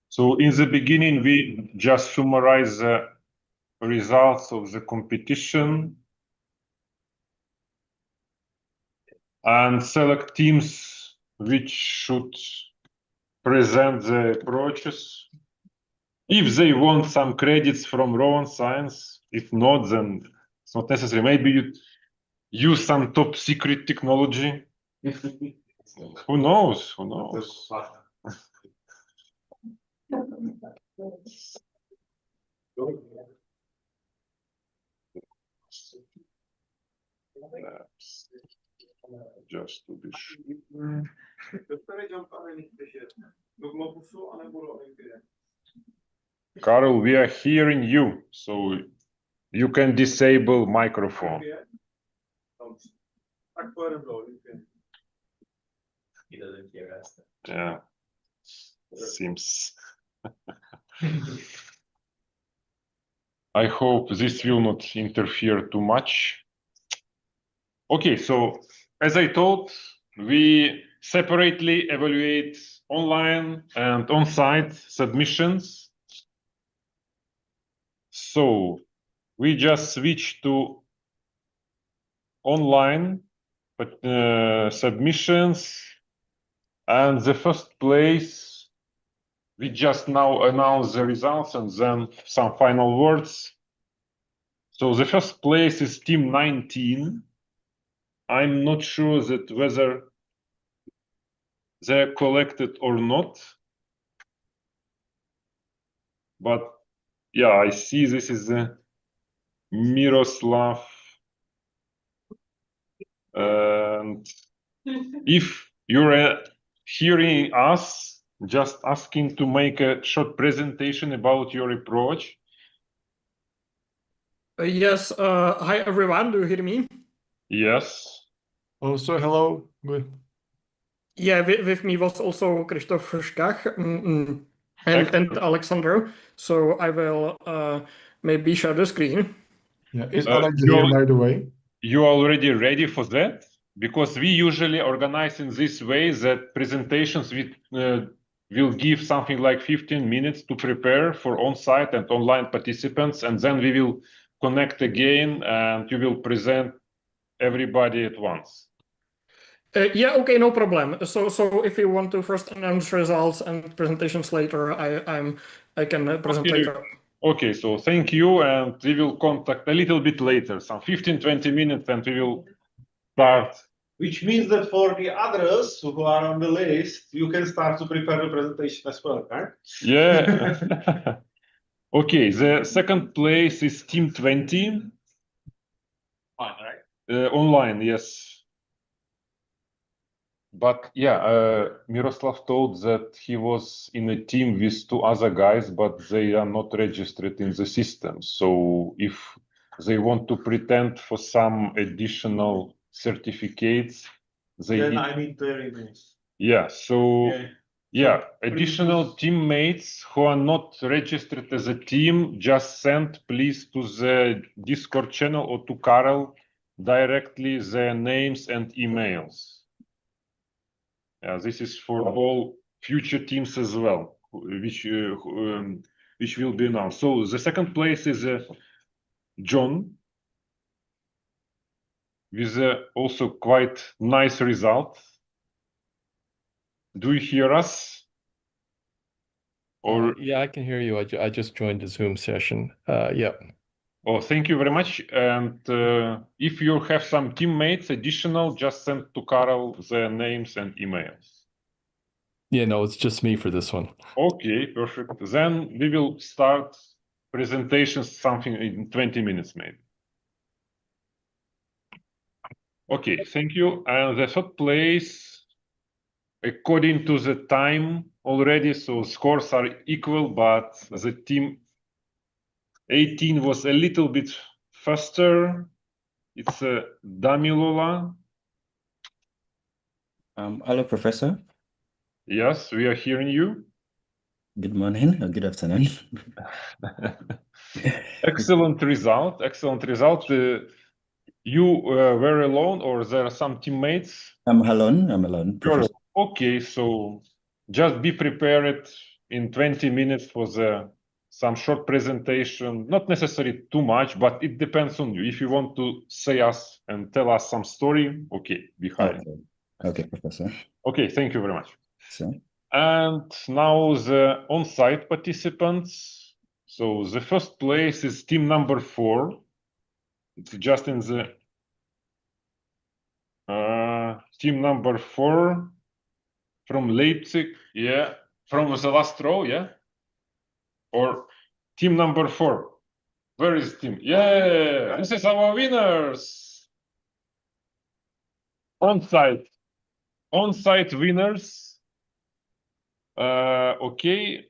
So in the beginning, we just summarize the results of the competition and select teams which should present the approaches. If they want some credits from Rowan Science, if not, then it's not necessary. Maybe you use some top secret technology. Who knows? Who knows? Just to be sure. Karel, we are hearing you, so you can disable microphone. Yeah, seems. I hope this will not interfere too much. Okay, so as I told, we separately evaluate online and on-site submissions. So we just switch to online submissions, and the first place, we just now announce the results and then some final words. So the first place is team 19. I'm not sure that whether they're collected or not, but yeah, I see this is Miroslav. And if you're hearing us, just asking to make a short presentation about your approach. Yes, hi everyone, do you hear me? Yes. Also, hello. Good. Yeah, with me was also Kryštof Škach and Aleksandra. So I will maybe share the screen. Yeah, is Alex here, by the way? You already ready for that? Because we usually organize in this way that presentations will give something like 15 minutes to prepare for on-site and online participants, and then we will connect again and you will present everybody at once. Yeah, okay, no problem. So if you want to first announce results and presentations later, I can present later. Okay, so thank you, and we will contact a little bit later, some 15-20 minutes, and we will start. Which means that for the others who are on the list, you can start to prepare the presentation as well, right? Yeah. Okay, the second place is Team 20. Fine, right? Online, yes. But yeah, Miroslav told that he was in a team with two other guys, but they are not registered in the system. So if they want to pretend for some additional certificates, then I need their emails. Yeah, so yeah, additional teammates who are not registered as a team, just send please to the Discord channel or to Karel directly their names and emails. Yeah, this is for all future teams as well, which will be announced. So the second place is John, with also quite nice result. Do you hear us? Or yeah, I can hear you. I just joined the Zoom session. Yeah. Oh, thank you very much. And if you have some teammates additional, just send to Karel their names and emails. Yeah, no, it's just me for this one. Okay, perfect. Then we will start presentations something in 20 minutes, maybe. Okay, thank you. And the third place, according to the time already, so scores are equal, but the team 18 was a little bit faster. It's Damilola. Hello, Professor. Yes, we are hearing you. Good morning or good afternoon. Excellent result. Excellent result. You were alone, or there are some teammates? I'm alone. I'm alone. Okay, so just be prepared in 20 minutes for some short presentation, not necessarily too much, but it depends on you. If you want to say us and tell us some story, okay, behind. Okay, Professor. Okay, thank you very much. So, And now the on-site participants. So the first place is team number 4. It's just in the team number 4 from Leipzig, yeah, from the last row, yeah, or team number 4. Where is team? Yeah, this is our winners. On-site winners. Okay,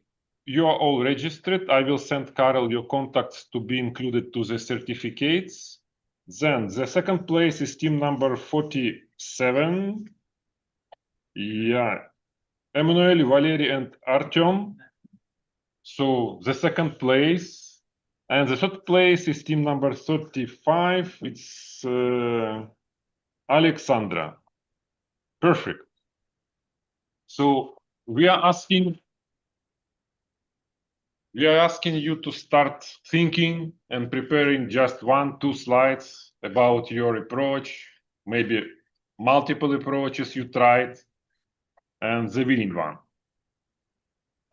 you are all registered. I will send Karel your contacts to be included to the certificates. Then the second place is team number 47. Yeah, Emmanouil, Valerij, and Artem. So the second place. And the third place is team number 35. It's Aleksandra. Perfect. So we are asking you to start thinking and preparing just 1-2 slides about your approach, maybe multiple approaches you tried, and the winning one.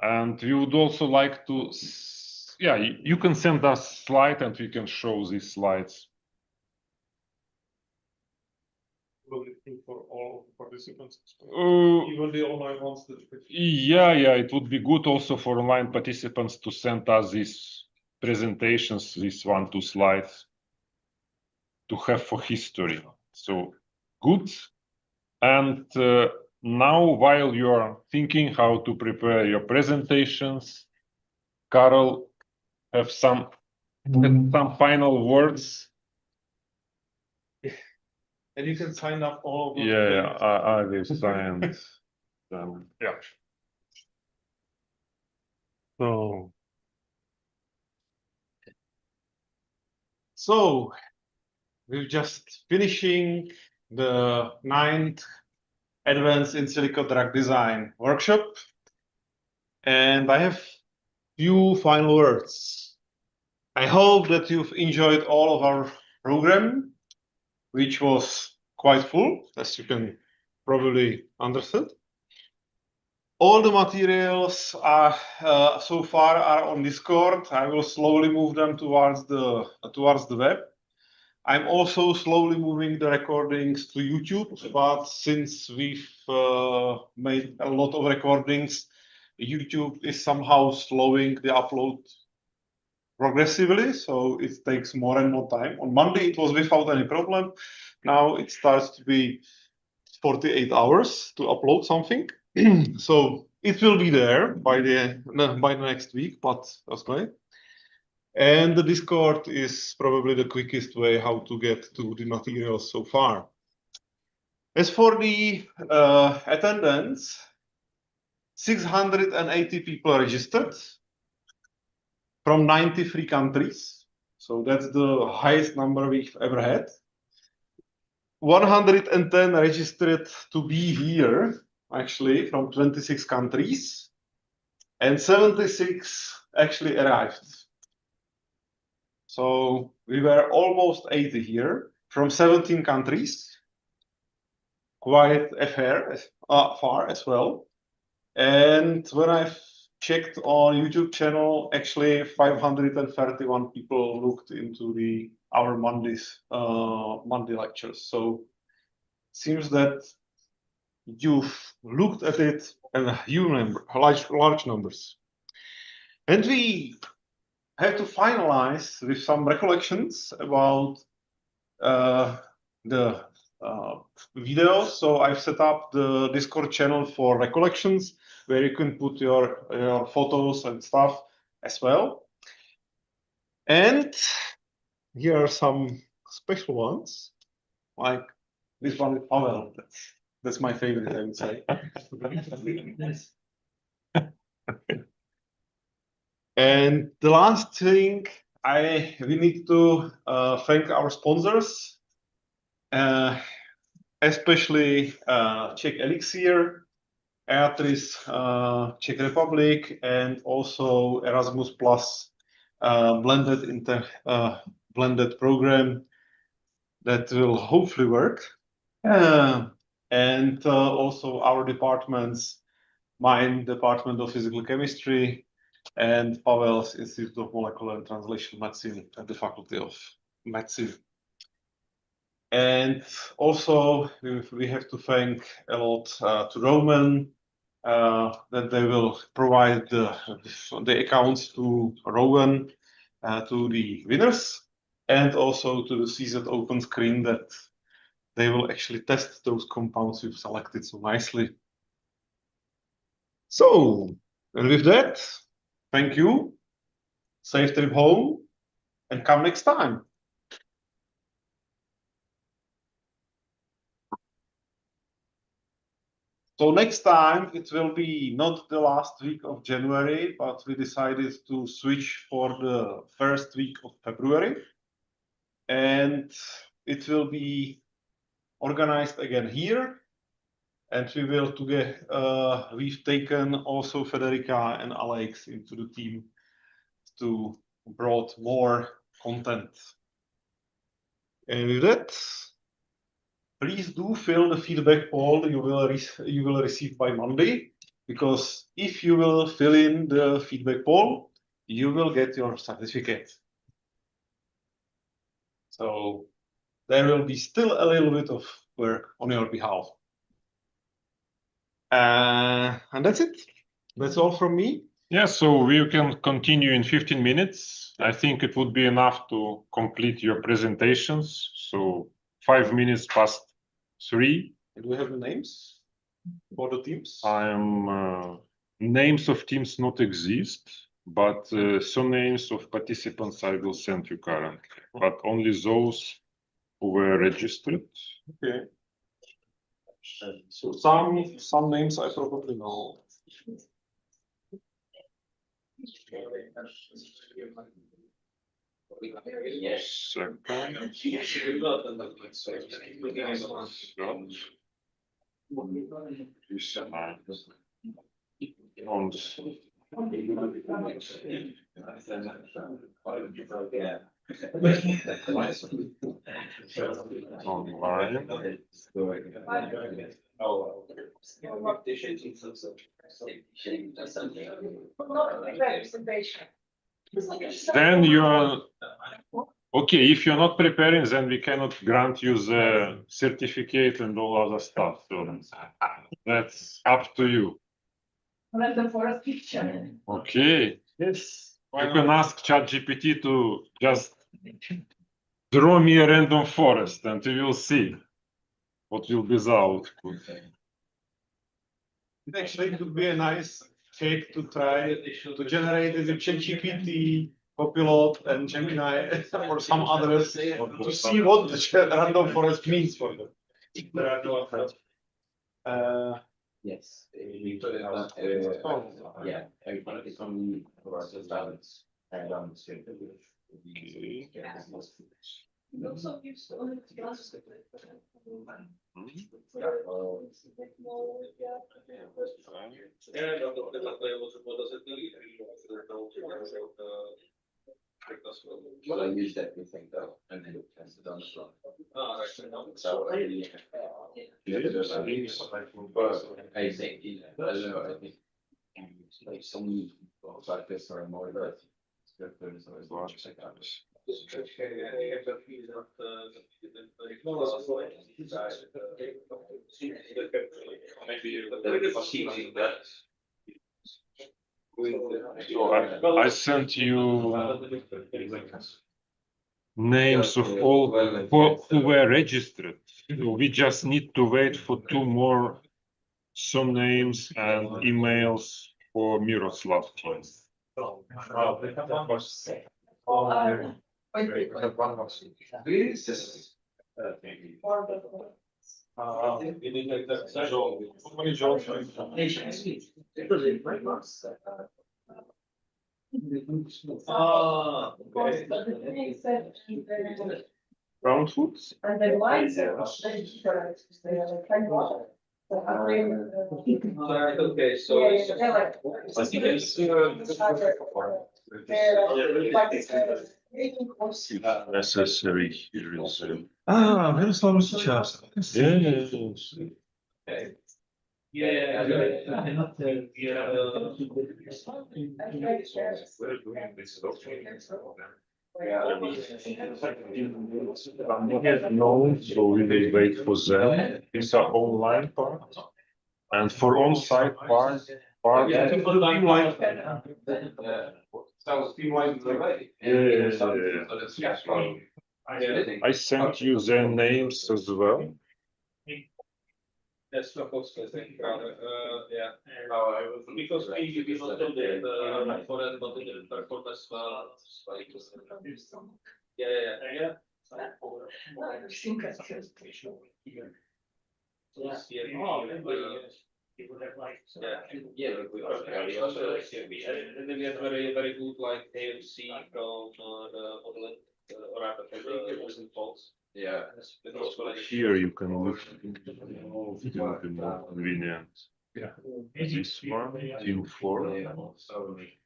And we would also like to, yeah, you can send us slide and we can show these slides. Will it be for all participants? Even the online ones? Yeah, it would be good also for online participants to send us these presentations, these 1-2 slides to have for history. So good. And now, while you are thinking how to prepare your presentations, Karel have some final words. And you can sign up all of those. Yeah, I will sign them. Yeah. So we're just finishing the 9th Advanced in Silico Drug Design workshop. And I have few final words. I hope that you've enjoyed all of our program, which was quite full, as you can probably understand. All the materials are so far are on Discord. I will slowly move them towards the web. I'm also slowly moving the recordings to YouTube, but since we've made a lot of recordings, YouTube is somehow slowing the upload progressively, so it takes more and more time. On Monday, it was without any problem. Now it starts to be 48 hours to upload something. So it will be there by the next week, but that's great. And the Discord is probably the quickest way how to get to the materials so far. As for the attendance, 680 people registered from 93 countries. So that's the highest number we've ever had. 110 registered to be here, actually, from 26 countries. And 76 actually arrived. So we were almost 80 here from 17 countries. Quite far as well. And when I've checked on YouTube channel, actually 531 people looked into our Monday lectures. So it seems that you've looked at it and large numbers. And we have to finalize with some recollections about the videos. So I've set up the Discord channel for recollections where you can put your photos and stuff as well. And here are some special ones, like this one with Pavel. That's my favorite, I would say. And the last thing, we need to thank our sponsors, especially Czech Elixir, EATRIS Czech Republic, and also Erasmus Plus blended program that will hopefully work. And also our departments, mine Department of Physical Chemistry, and Pavel's Institute of Molecular and Translational Medicine at the Faculty of Medicine. And also we have to thank a lot to Roman that they will provide the accounts to Rowan, to the winners, and also to the CZ Open Screen that they will actually test those compounds you've selected so nicely. So, and with that, thank you, safe trip home, and come next time. So next time it will be not the last week of January, but we decided to switch for the first week of February. And it will be organized again here. And we will together, we've taken also Federica and Alex into the team to brought more content. And with that, please do fill the feedback poll you will receive by Monday, because if you will fill in the feedback poll, you will get your certificate. So there will be still a little bit of work on your behalf. And that's it. That's all from me. Yeah, so we can continue in 15 minutes. I think it would be enough to complete your presentations. So 5 minutes past 3. Do we have the names for the teams? Names of teams not exist, but surnames of participants I will send you currently, but only those who were registered. Okay. So some names I probably know. Then you are okay. If you're not preparing, then we cannot grant you the certificate and all other stuff. So that's up to you. Okay. Yes. You can ask ChatGPT to just draw me a random forest, and you will see what will be the output. It actually could be a nice cake to try to generate the ChatGPT, Copilot, and Gemini, or some others to see what the random forest means for them. Yes. Yeah. Well, I used everything though, and then it tested on the front. So I think, I think like some like this are more like it's always large check out. So I sent you names of all who were registered. So we just need to wait for 2 more surnames and emails for Miroslav team. Proudfoot? Okay, so. Necessary here is. Miroslav Lžičař. Yes. No, so we will wait for them. These are online part. And for on-site part. I sent you their names as well. That's the first thing, yeah. Because we not do the for that, but the performance yeah. And then we had very good like AMC from the modeling or the faults. Yeah. Here you can look. It will be more convenient. Yeah. This one, Team 4. So like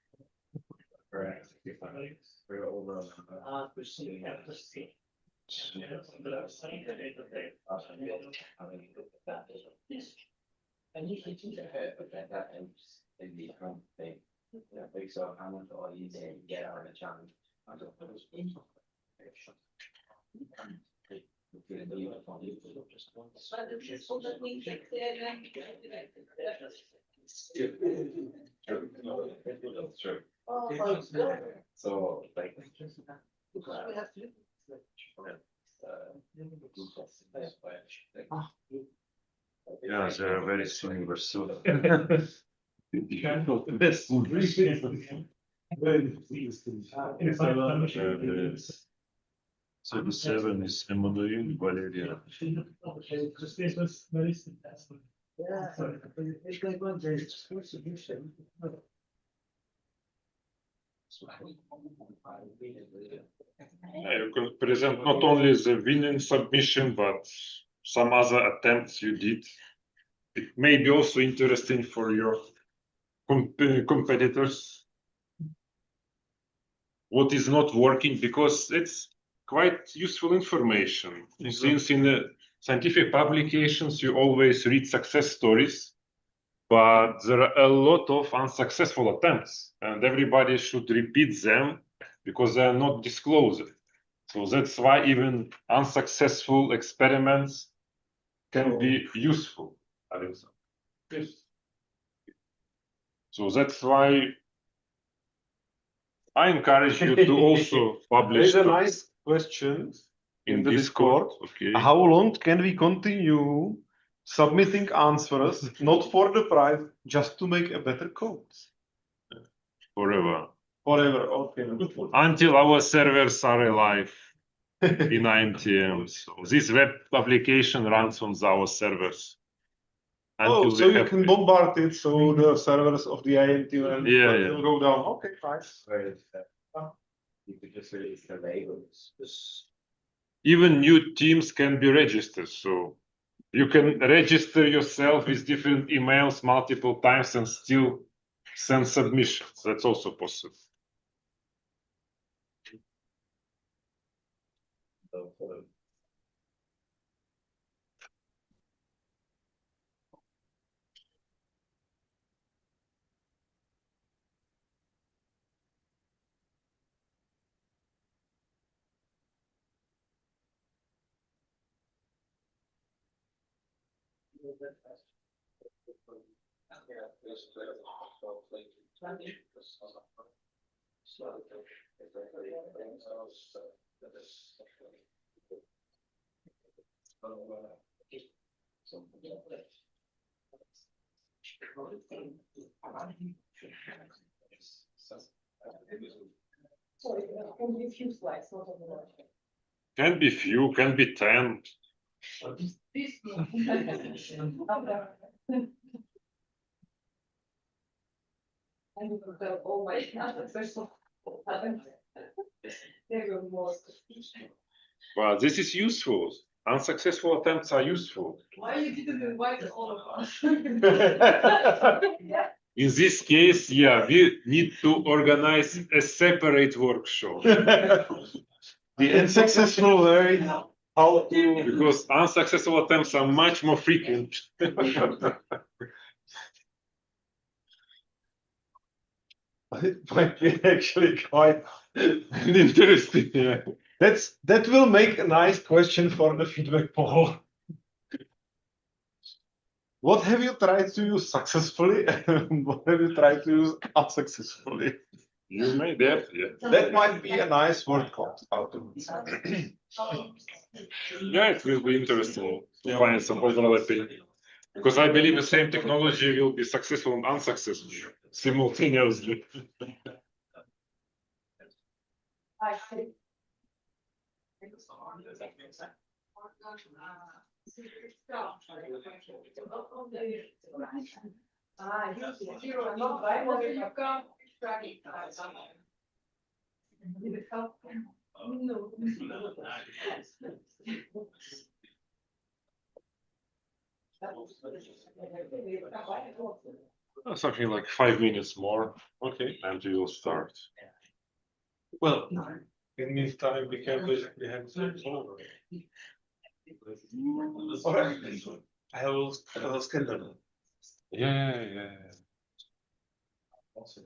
Yeah, they are very similar. So. 37 is Emmanouil, Valerij. You can present not only the winning submission, but some other attempts you did. It may be also interesting for your competitors. What is not working, because it's quite useful information. Since in the scientific publications you always read success stories, but there are a lot of unsuccessful attempts, and everybody should repeat them because they are not disclosed. So that's why even unsuccessful experiments can be useful. So that's why I encourage you to also publish. There's a nice question in the Discord. Okay. How long can we continue submitting answers, not for the prize, just to make a better code? Forever. Forever, okay. Until our servers are alive in IMTM. So this web application runs on our servers. Oh, so you can bombard it, so the servers of the IMTM will go down. Okay, nice. you could just release the labels. Even new teams can be registered. So you can register yourself with different emails multiple times and still send submissions. That's also possible. Sorry, can be a few slides, not a lot. Can be few, can be 10. This I will prepare all my personal. Well, this is useful. Unsuccessful attempts are useful. Why you didn't invite all of us? In this case, yeah, we need to organize a separate workshop The unsuccessful way how to. because unsuccessful attempts are much more frequent. It might be actually quite interesting. Yeah. That will make a nice question for the feedback poll. What have you tried to use successfully and what have you tried to use unsuccessfully? You made that, yeah. That might be a nice word cloud afterwards. Yeah, it will be interesting to find some overlapping. Because I believe the same technology will be successful and unsuccessful simultaneously. I see. Something like 5 minutes more. Okay, and we will start. Well, in the meantime, we can basically have over. Alright, I will scan them. Yeah. Awesome.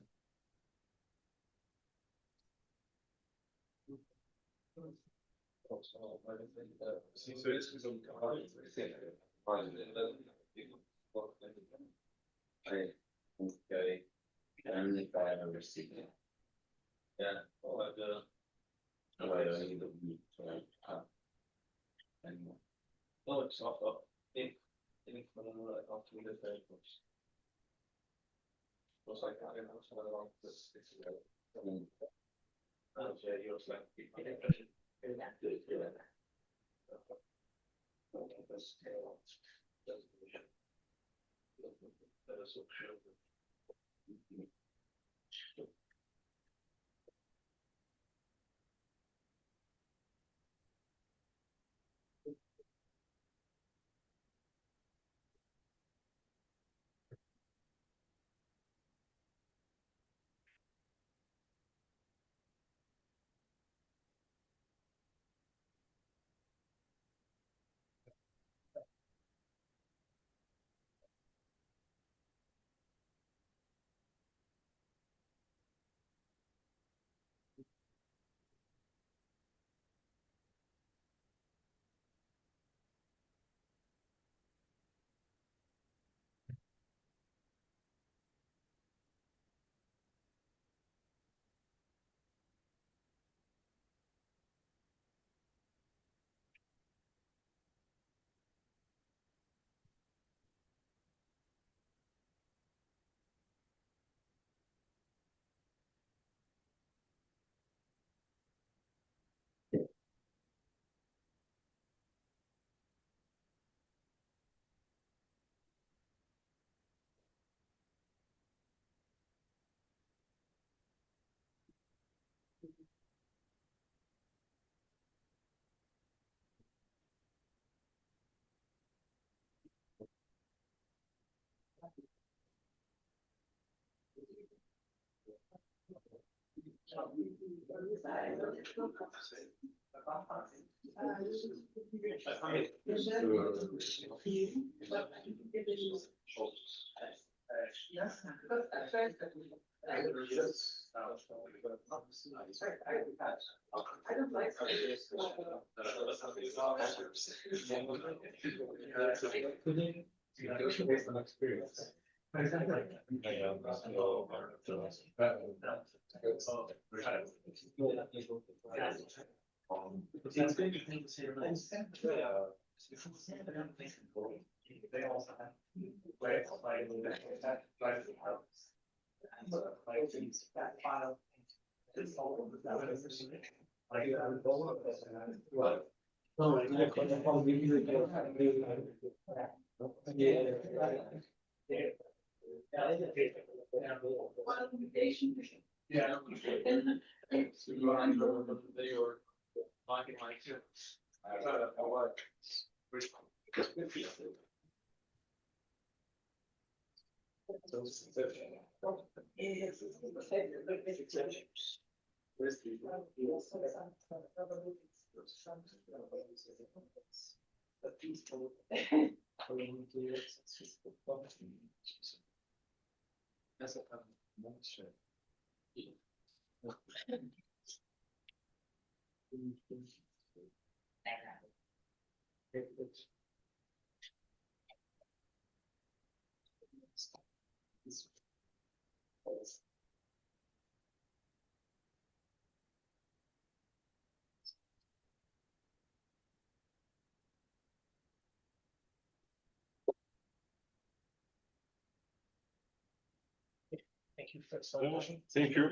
Thank you.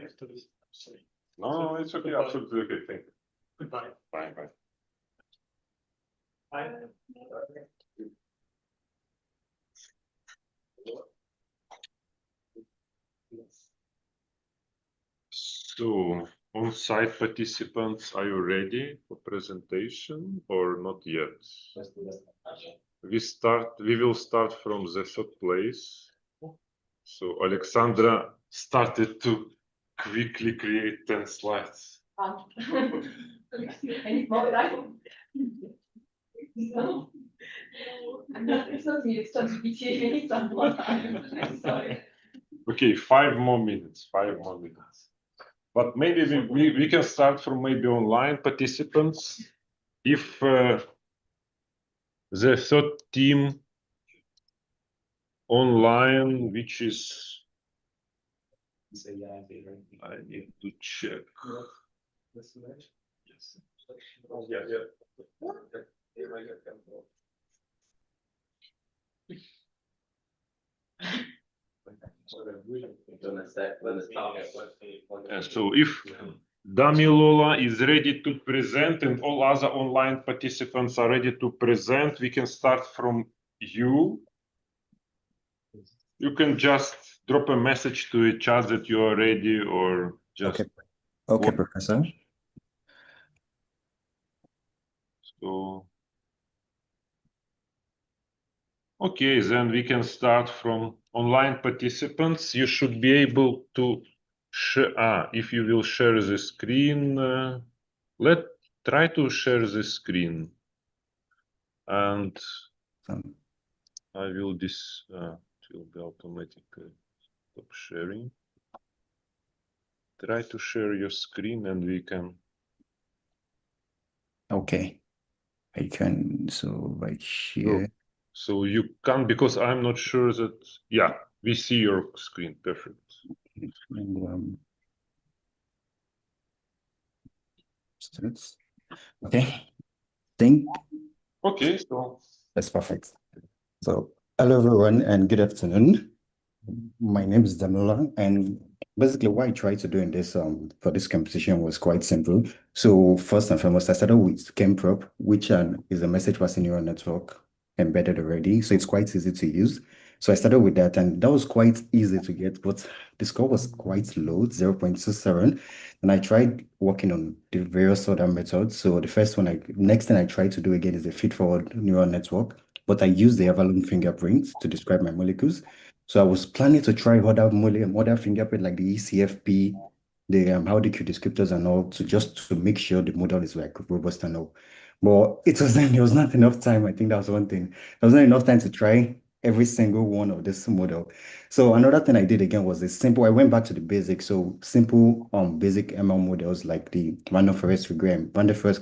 No, it's okay. Absolutely okay. Thank you. Goodbye. Bye. Bye. So, on-site participants, are you ready for presentation or not yet? We will start from the third place. So Aleksandra started to quickly create 10 slides. I need more time. No. It's not me, it's ChatGPT. I need some more time. I'm sorry. Okay, 5 more minutes. But maybe we can start from maybe online participants. If the third team online, which is, I need to check. So if Damilola is ready to present and all other online participants are ready to present, we can start from you. You can just drop a message to a chat that you are ready, or just Okay, Professor. so. Okay, then we can start from online participants. You should be able to share. If you will share the screen, try to share the screen, and I will it will be automatically stop sharing. Try to share your screen, and we can. Okay, I can. So right here. So you can, because I'm not sure that. Yeah, we see your screen. Perfect. And, okay. Okay, so That's perfect. So hello everyone and good afternoon. My name is Damilola, and basically what I tried to do in this for this competition was quite simple. So first and foremost, I started with ChemProp, which is a message passing neural network embedded already. So it's quite easy to use. So I started with that, and that was quite easy to get, but the score was quite low, 0.27. And I tried working on the various other methods. So the next thing I tried to do again is a feed-forward neural network, but I used the Avalon fingerprint to describe my molecules. So I was planning to try other fingerprint like the ECFP, the how the Q descriptors and all, to make sure the model is like robust and all. But there was not enough time. I think that was one thing. There was not enough time to try every single one of this model. So another thing I did again was I went back to the basics. So simple basic ML models like the random forest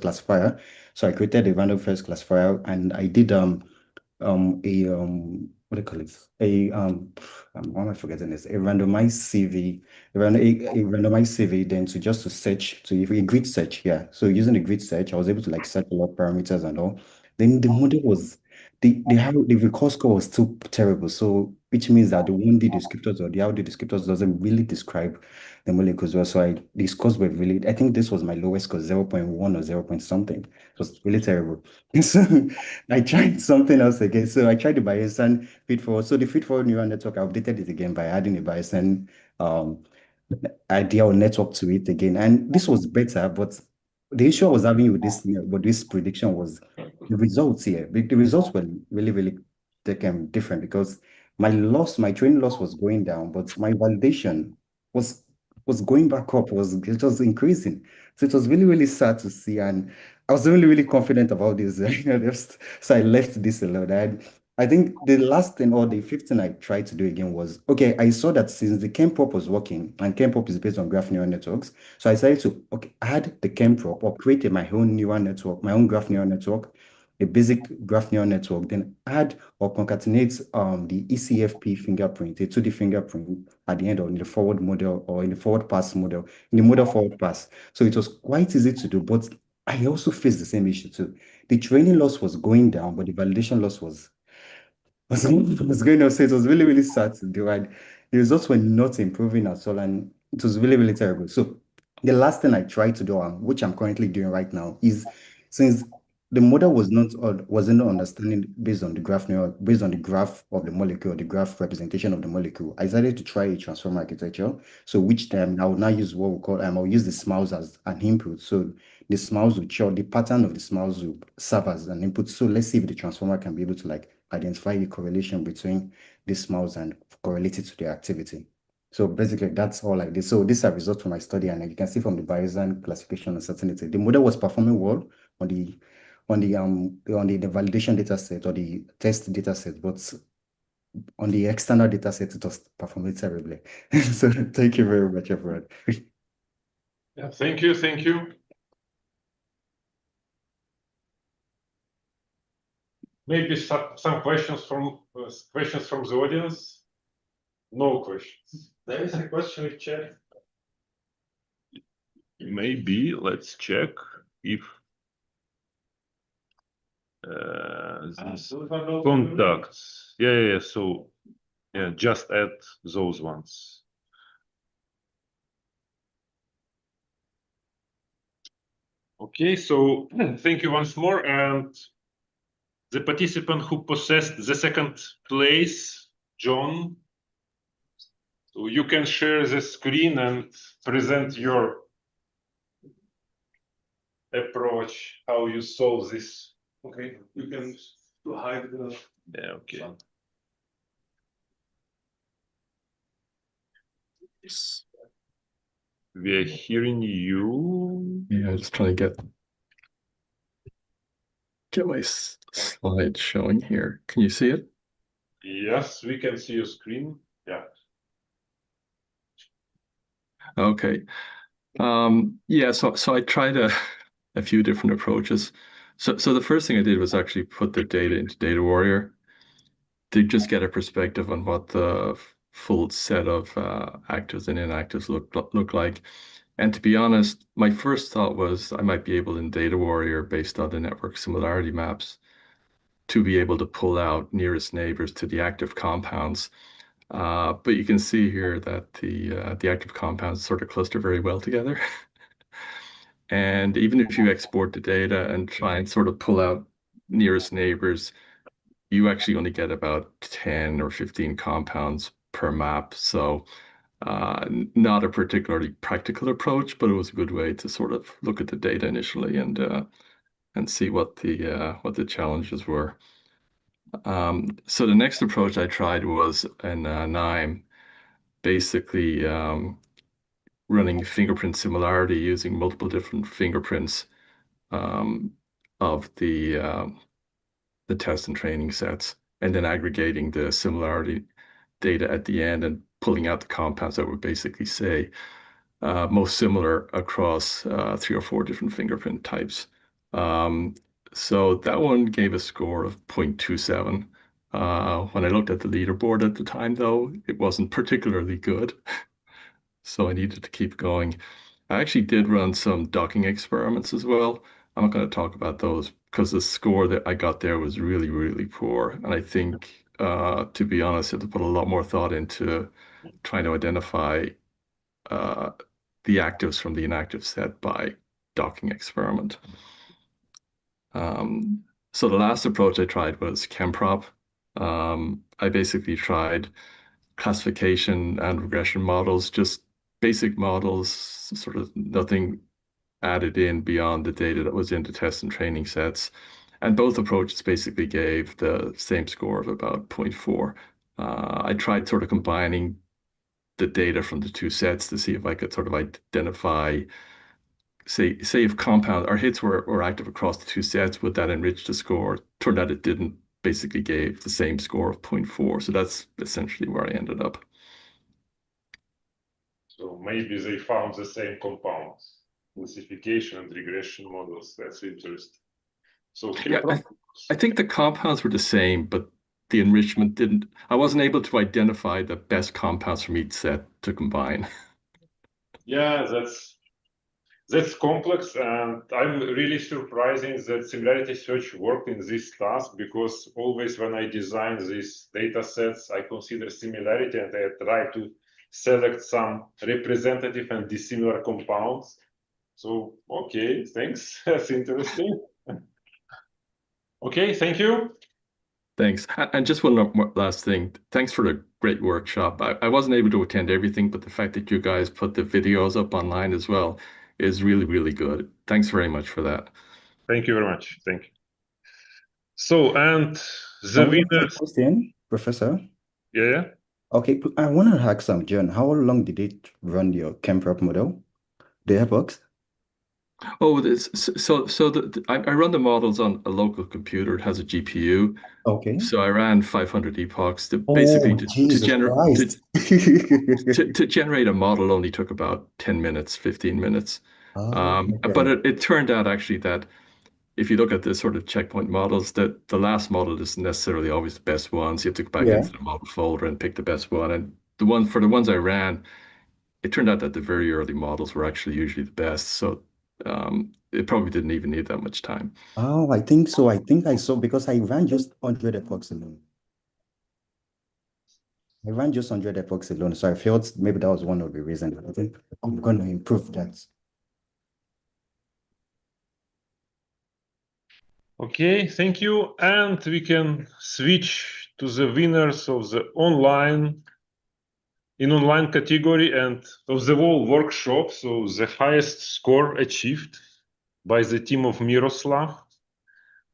classifier. So I created a random forest classifier, and I did what do you call it? Why am I forgetting this? A randomized CV, a randomized CV, then to search, a grid search, yeah. So using the grid search, I was able to like search a lot of parameters and all. Then the model was the recall score was still terrible. So which means that the 1D descriptors or the RD descriptors doesn't really describe the molecules well. So the scores were really, I think this was my lowest score, 0.1 or 0 point something. It was really terrible. So I tried something else again. So I tried the Bayesian feed-forward. So the feed-forward neural network, I updated it again by adding a Bayesian idea or network to it again. And this was better, but the issue I was having with this prediction was the results here. The results were really different because my training loss was going down, but my validation was going back up, it was increasing. So it was really sad to see, and I was really confident about this. So I left this alone. I think the last thing or the fifth thing I tried to do again was, okay, I saw that since the ChemProp was working, and ChemProp is based on graph neural networks, so I decided to add the ChemProp or create my own neural network, my own graph neural network, a basic graph neural network, then add or concatenate the ECFP fingerprint, a 2D fingerprint at the end or in the forward model or in the forward pass model, in the model forward pass. So it was quite easy to do, but I also faced the same issue too. The training loss was going down, but the validation loss was going on. So it was really sad to do, and the results were not improving at all, and it was really terrible. So the last thing I tried to do, which I'm currently doing right now, is since the model wasn't understanding based on the graph of the molecule, the graph representation of the molecule, I decided to try a transformer architecture. So which time I will now use what we call I'll use the SMAUs as an input. So the SMAUs will show the pattern of the SMAUs will serve as an input. So let's see if the transformer can be able to identify the correlation between the SMAUs and correlate it to the activity. So basically, that's all I did. So these are results from my study, and you can see from the Bayesian classification uncertainty, the model was performing well on the validation data set or the test data set, but on the external data set, it was performing terribly. So thank you very much, everyone. Yeah, thank you. Maybe some questions from the audience. No questions. There is a question in chat. Maybe let's check if contacts. Yeah. So yeah, just add those ones. Okay, so thank you once more, and the participant who possessed the second place, John. So you can share the screen and present your approach, how you solve this. Okay, you can hide the. Yeah, okay. We are hearing you. Yeah, I'm just trying to get my slide showing here. Can you see it? Yes, we can see your screen. Yeah. Okay. Yeah, so I tried a few different approaches. So the first thing I did was actually put the data into Data Warrior to just get a perspective on what the full set of actives and inactives look like. And to be honest, my first thought was I might be able in Data Warrior, based on the network similarity maps, to be able to pull out nearest neighbors to the active compounds. But you can see here that the active compounds sort of cluster very well together. And even if you export the data and try and sort of pull out nearest neighbors, you actually only get about 10 or 15 compounds per map. So not a particularly practical approach, but it was a good way to sort of look at the data initially and see what the challenges were. So the next approach I tried was in KNIME, basically running fingerprint similarity using multiple different fingerprints of the test and training sets, and then aggregating the similarity data at the end and pulling out the compounds that would basically say most similar across 3 or 4 different fingerprint types. So that one gave a score of 0.27. When I looked at the leaderboard at the time, though, it wasn't particularly good. So I needed to keep going. I actually did run some docking experiments as well. I'm not going to talk about those because the score that I got there was really poor. And I think, to be honest, I had to put a lot more thought into trying to identify the actives from the inactive set by docking experiment. So the last approach I tried was ChemProp. I basically tried classification and regression models, just basic models, sort of nothing added in beyond the data that was in the test and training sets. And both approaches basically gave the same score of about 0.4. I tried sort of combining the data from the two sets to see if I could sort of identify, say if compound or hits were active across the two sets, would that enrich the score? Turned out it didn't, basically gave the same score of 0.4. So that's essentially where I ended up. So maybe they found the same compounds, classification and regression models. That's interesting. So yeah, I think the compounds were the same, but the enrichment didn't. I wasn't able to identify the best compounds from each set to combine. Yeah, that's complex, and I'm really surprising that similarity search worked in this task, because always when I design these data sets, I consider similarity and I try to select some representative and dissimilar compounds. So, okay, thanks. That's interesting. Okay, thank you. Thanks. And just one last thing. Thanks for the great workshop. I wasn't able to attend everything, but the fact that you guys put the videos up online as well is really, really good. Thanks very much for that. Thank you very much. Thank you. So, and the winners. Question, Professor? Yeah. Okay, I want to ask John, how long did it run your ChemProp model, the epochs? Oh, I run the models on a local computer. It has a GPU. Okay. So I ran 500 epochs to basically to generate a model only took about 10 minutes, 15 minutes. Okay. But it turned out actually that if you look at the sort of checkpoint models, that the last model isn't necessarily always the best one. So you have to go back into the model folder and pick the best one. And for the ones I ran, it turned out that the very early models were actually usually the best. So it probably didn't even need that much time. Oh, I think so. I think I saw, because I ran just 100 epochs alone. I ran just 100 epochs alone. So I felt maybe that was one of the reasons. I think I'm going to improve that. Okay, thank you. And we can switch to the winners of the online category and of the whole workshop. So the highest score achieved by the team of Miroslav.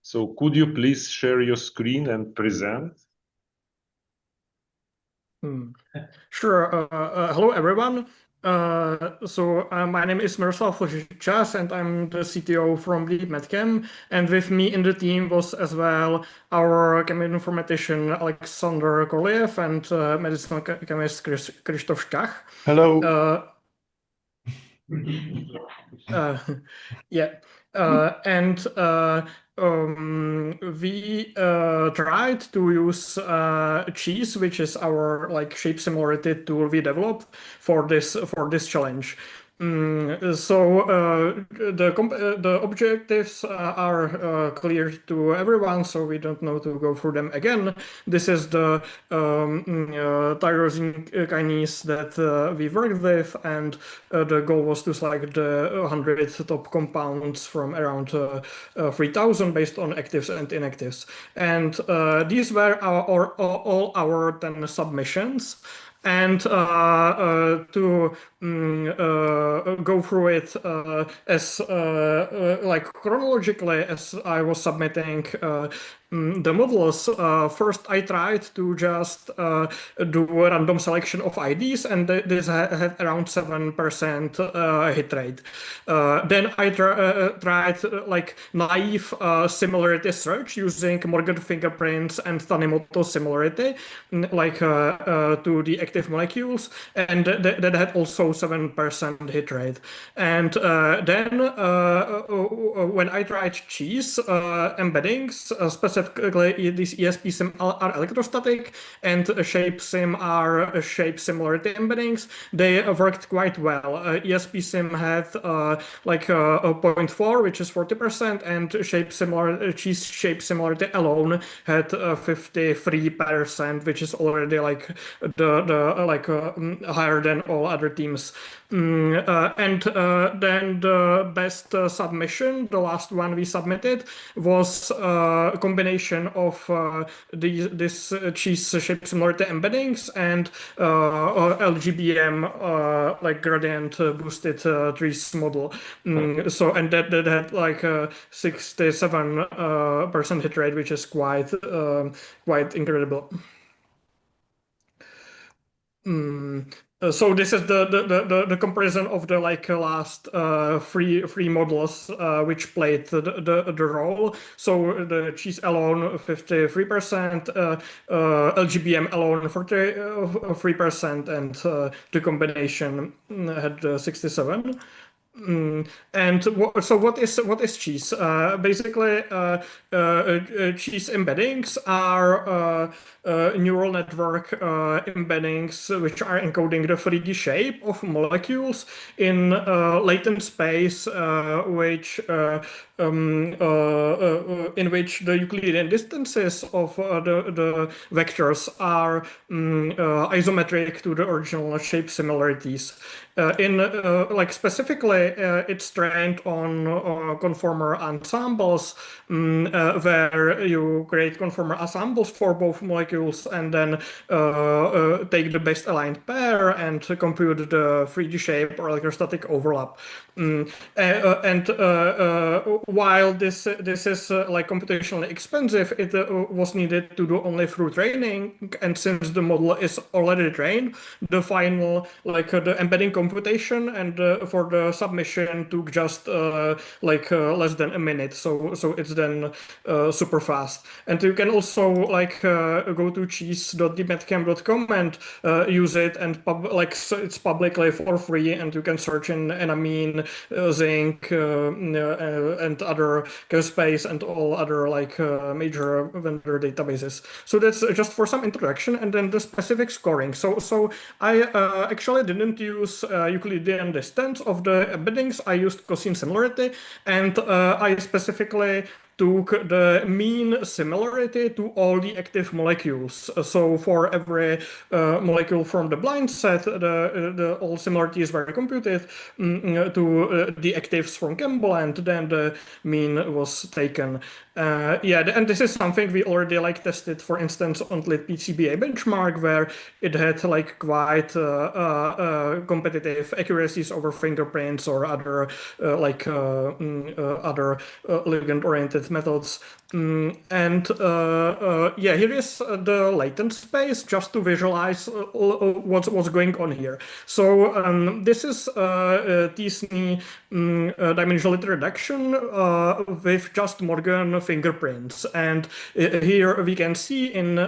So could you please share your screen and present? Sure. Hello, everyone. My name is Miroslav Lžičař, and I'm the CTO from DeepMedChem. And with me in the team was as well our chemical informatician Aleksandra Korolyov and medicinal chemist Kryštof Škach. Hello. We tried to use cheese, which is our shape similarity tool we developed for this challenge. The objectives are clear to everyone, so we don't know to go through them again. This is the tyrosine kinase that we worked with, and the goal was to select the 100 top compounds from around 3,000 based on actives and inactives. And these were all our 10 submissions. And to go through it as chronologically as I was submitting the models, first I tried to just do a random selection of IDs, and this had around 7% hit rate. Then I tried naive similarity search using Morgan fingerprints and Tanimoto similarity, to the active molecules, and that had also 7% hit rate. And then when I tried cheese embeddings, specifically these ESP sim are electrostatic and shape sim are shape similarity embeddings, they worked quite well. ESP sim had a 0.4, which is 40%, and cheese shape similarity alone had 53%, which is already higher than all other teams. And then the best submission, the last one we submitted, was a combination combination of this cheese shape similarity embeddings and LGBM like gradient boosted trees model. So and that had like a 67% hit rate, which is quite incredible. So this is the comparison of the like last three models which played the role. So the cheese alone 53%, LGBM alone 43%, and the combination had 67%. And so what is cheese? Basically, cheese embeddings are neural network embeddings which are encoding the 3D shape of molecules in latent space, in which the Euclidean distances of the vectors are isometric to the original shape similarities. Like specifically, it's trained on conformer ensembles, where you create conformer ensembles for both molecules and then take the best aligned pair and compute the 3D shape or electrostatic overlap. While this is like computationally expensive, it was needed to do only through training, and since the model is already trained, the final like the embedding computation and for the submission took just less than a minute. So it's then super fast. And you can also like go to cheese.deepmedchem.com and use it, and it's publicly for free, and you can search in enamine, zinc, and other space and all other like major vendor databases. So that's just for some introduction, and then the specific scoring. So I actually didn't use Euclidean distance of the embeddings. I used cosine similarity, and I specifically took the mean similarity to all the active molecules. So for every molecule from the blind set, all similarities were computed to the actives from Campbell, and then the mean was taken. And this is something we already like tested, for instance, on lit PCBA benchmark, where it had like quite competitive accuracies over fingerprints or other other ligand-oriented methods. Here is the latent space just to visualize what's going on here. So this is T-SNE dimensionality reduction with just Morgan fingerprints, and here we can see in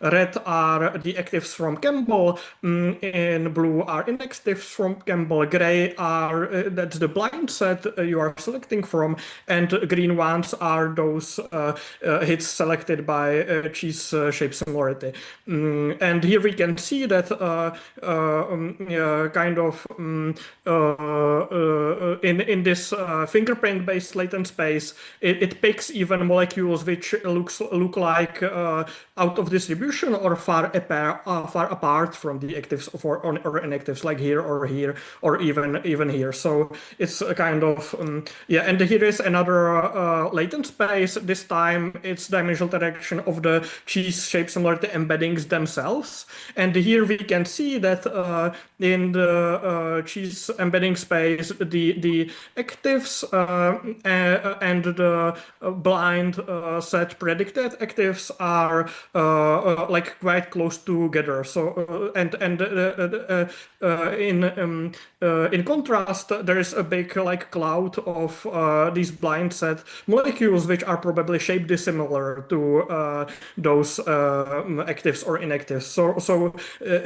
red are the actives from Campbell, in blue are inactives from Campbell, gray are that's the blind set you are selecting from, and green ones are those hits selected by cheese shape similarity. And here we can see that in this fingerprint-based latent space, it picks even molecules which look like out of distribution or far apart from the actives or inactives, like here or even here. So it's a kind of and here is another latent space. This time it's dimensional direction of the cheese shape similarity embeddings themselves, and here we can see that in the cheese embedding space, the actives and the blind set predicted actives are like quite close together. So in contrast, there is a big like cloud of these blind set molecules which are probably shaped dissimilar to those actives or inactives. So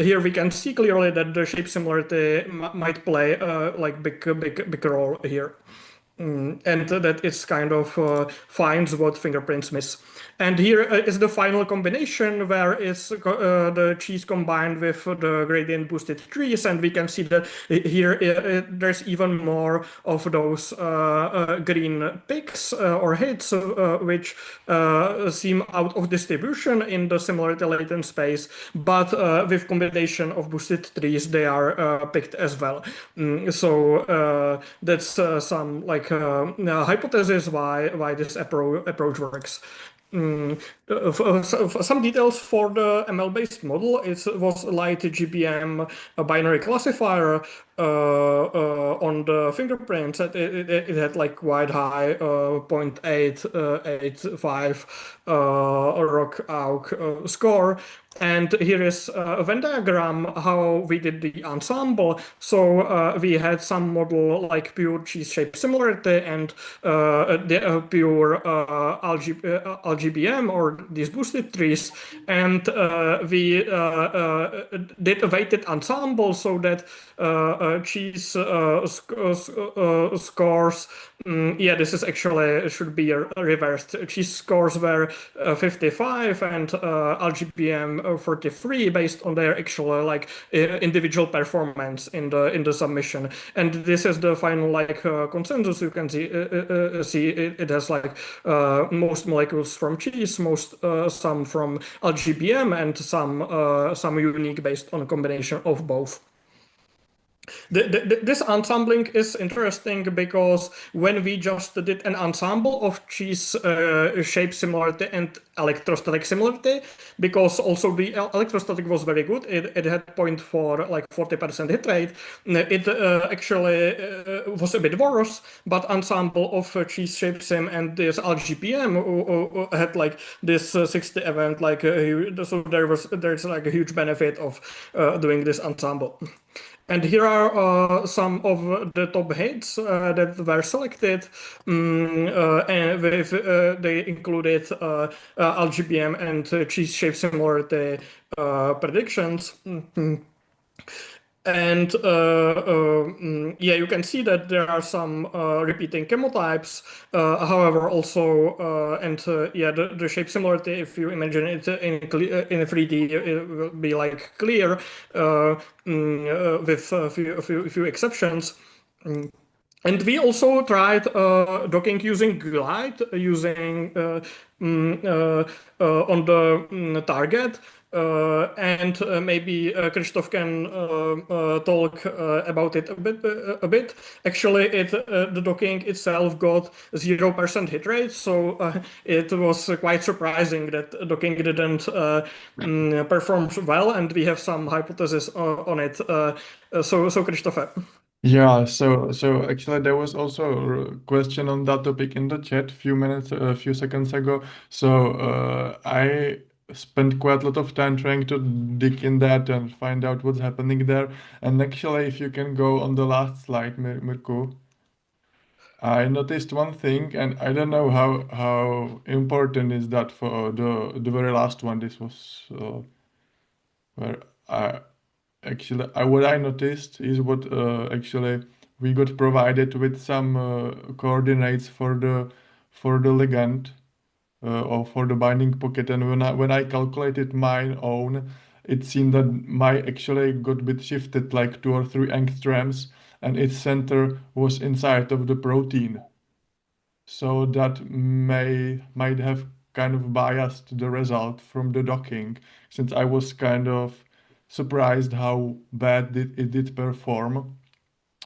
here we can see clearly that the shape similarity might play like big role here. And that it's kind of finds what fingerprints miss. And here is the final combination where it's the cheese combined with the gradient boosted trees, and we can see that here there's even more of those green picks or hits which seem out of distribution in the similarity latent space, but with combination of boosted trees they are picked as well. So that's some like hypothesis why this approach works. some details for the ML-based model. It was light GBM binary classifier on the fingerprints. It had like quite high 0.885 ROC-AUC score. And here is a Venn diagram how we did the ensemble. So we had some model like pure cheese-shape similarity and the pure LGBM or these boosted trees. And we did a weighted ensemble so that cheese scores, yeah, this is actually should be reversed. Cheese scores were 55 and LGBM 43 based on their actual like individual performance in the submission. And this is the final like consensus. You can see it has like most molecules from cheese, most some from LGBM, and some unique based on a combination of both. This ensembling is interesting because when we just did an ensemble of cheese shape similarity and electrostatic similarity, because also the electrostatic was very good, it had 0.4, like 40% hit rate, it actually was a bit worse, but ensemble of cheese shape sim and this LGPM had like this 60 event, like so there's like a huge benefit of doing this ensemble. And here are some of the top hits that were selected, and they included LGBM and cheese shape similarity predictions. And yeah, you can see that there are some repeating chemotypes. However, also yeah, the shape similarity, if you imagine it in 3D, it will be like clear with a few exceptions. And we also tried docking using Glide, using on the target. And maybe Kryštof can talk about it a bit. Actually, the docking itself got 0% hit rate, so it was quite surprising that docking didn't perform well, and we have some hypotheses on it. So Kryštof. Yeah, so actually there was also a question on that topic in the chat a few seconds ago. So I spent quite a lot of time trying to dig in that and find out what's happening there. And actually, if you can go on the last slide, Mirko, I noticed one thing, and I don't know how important is that for the very last one. This was where actually what I noticed is what actually we got provided with some coordinates for the ligand. Or for the binding pocket, and when I calculated my own, it seemed that my actually got bit shifted like 2 or 3 angstroms, and its center was inside of the protein. So that might have kind of biased the result from the docking, since I was kind of surprised how bad it did perform.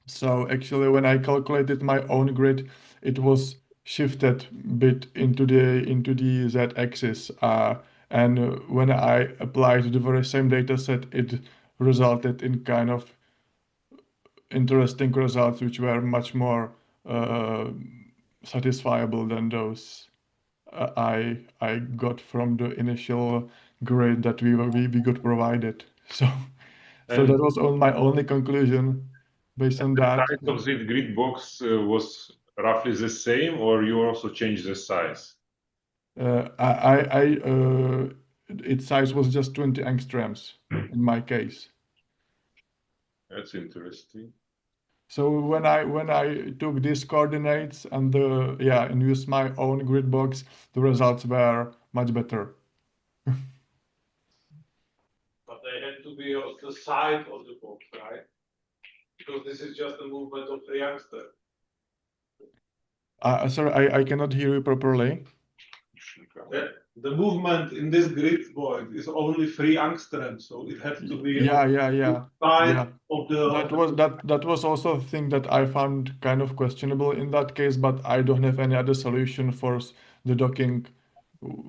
So actually, when I calculated my own grid, it was shifted bit into the z-axis, and when I applied the very same data set, it resulted in kind of interesting results which were much more satisfiable than those I got from the initial grid that we got provided. So that was my only conclusion based on that. The size of the grid box was roughly the same, or you also changed the size? Its size was just 20 angstroms in my case. That's interesting. So when I took these coordinates and and used my own grid box, the results were much better. But they had to be on the side of the box, right? Because this is just the movement of the youngster. Sorry, I cannot hear you properly. The movement in this grid board is only 3 angstroms, so it had to be side of the. That was also a thing that I found kind of questionable in that case, but I don't have any other solution for the docking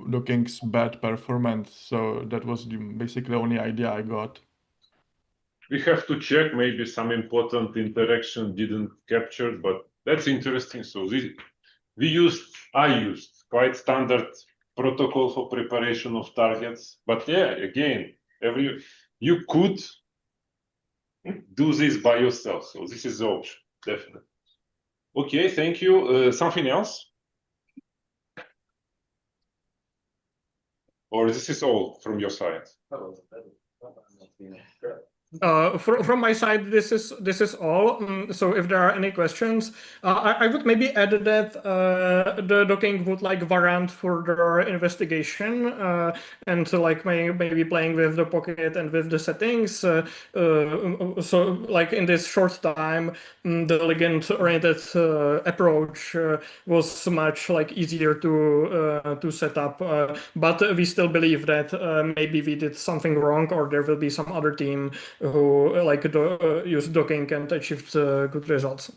docking's bad performance. So that was basically the only idea I got. We have to check, maybe some important interaction didn't capture, but that's interesting. So I used quite standard protocol for preparation of targets, but yeah, again, you could do this by yourself. So this is the option, definitely. Okay, thank you. Something else? Or this is all from your side? From my side, this is all. So if there are any questions, I would maybe add that the docking would like warrant further investigation and like maybe playing with the pocket and with the settings. So like in this short time, the ligand-oriented approach was much like easier to set up. But we still believe that maybe we did something wrong, or there will be some other team who like use docking and achieved good results.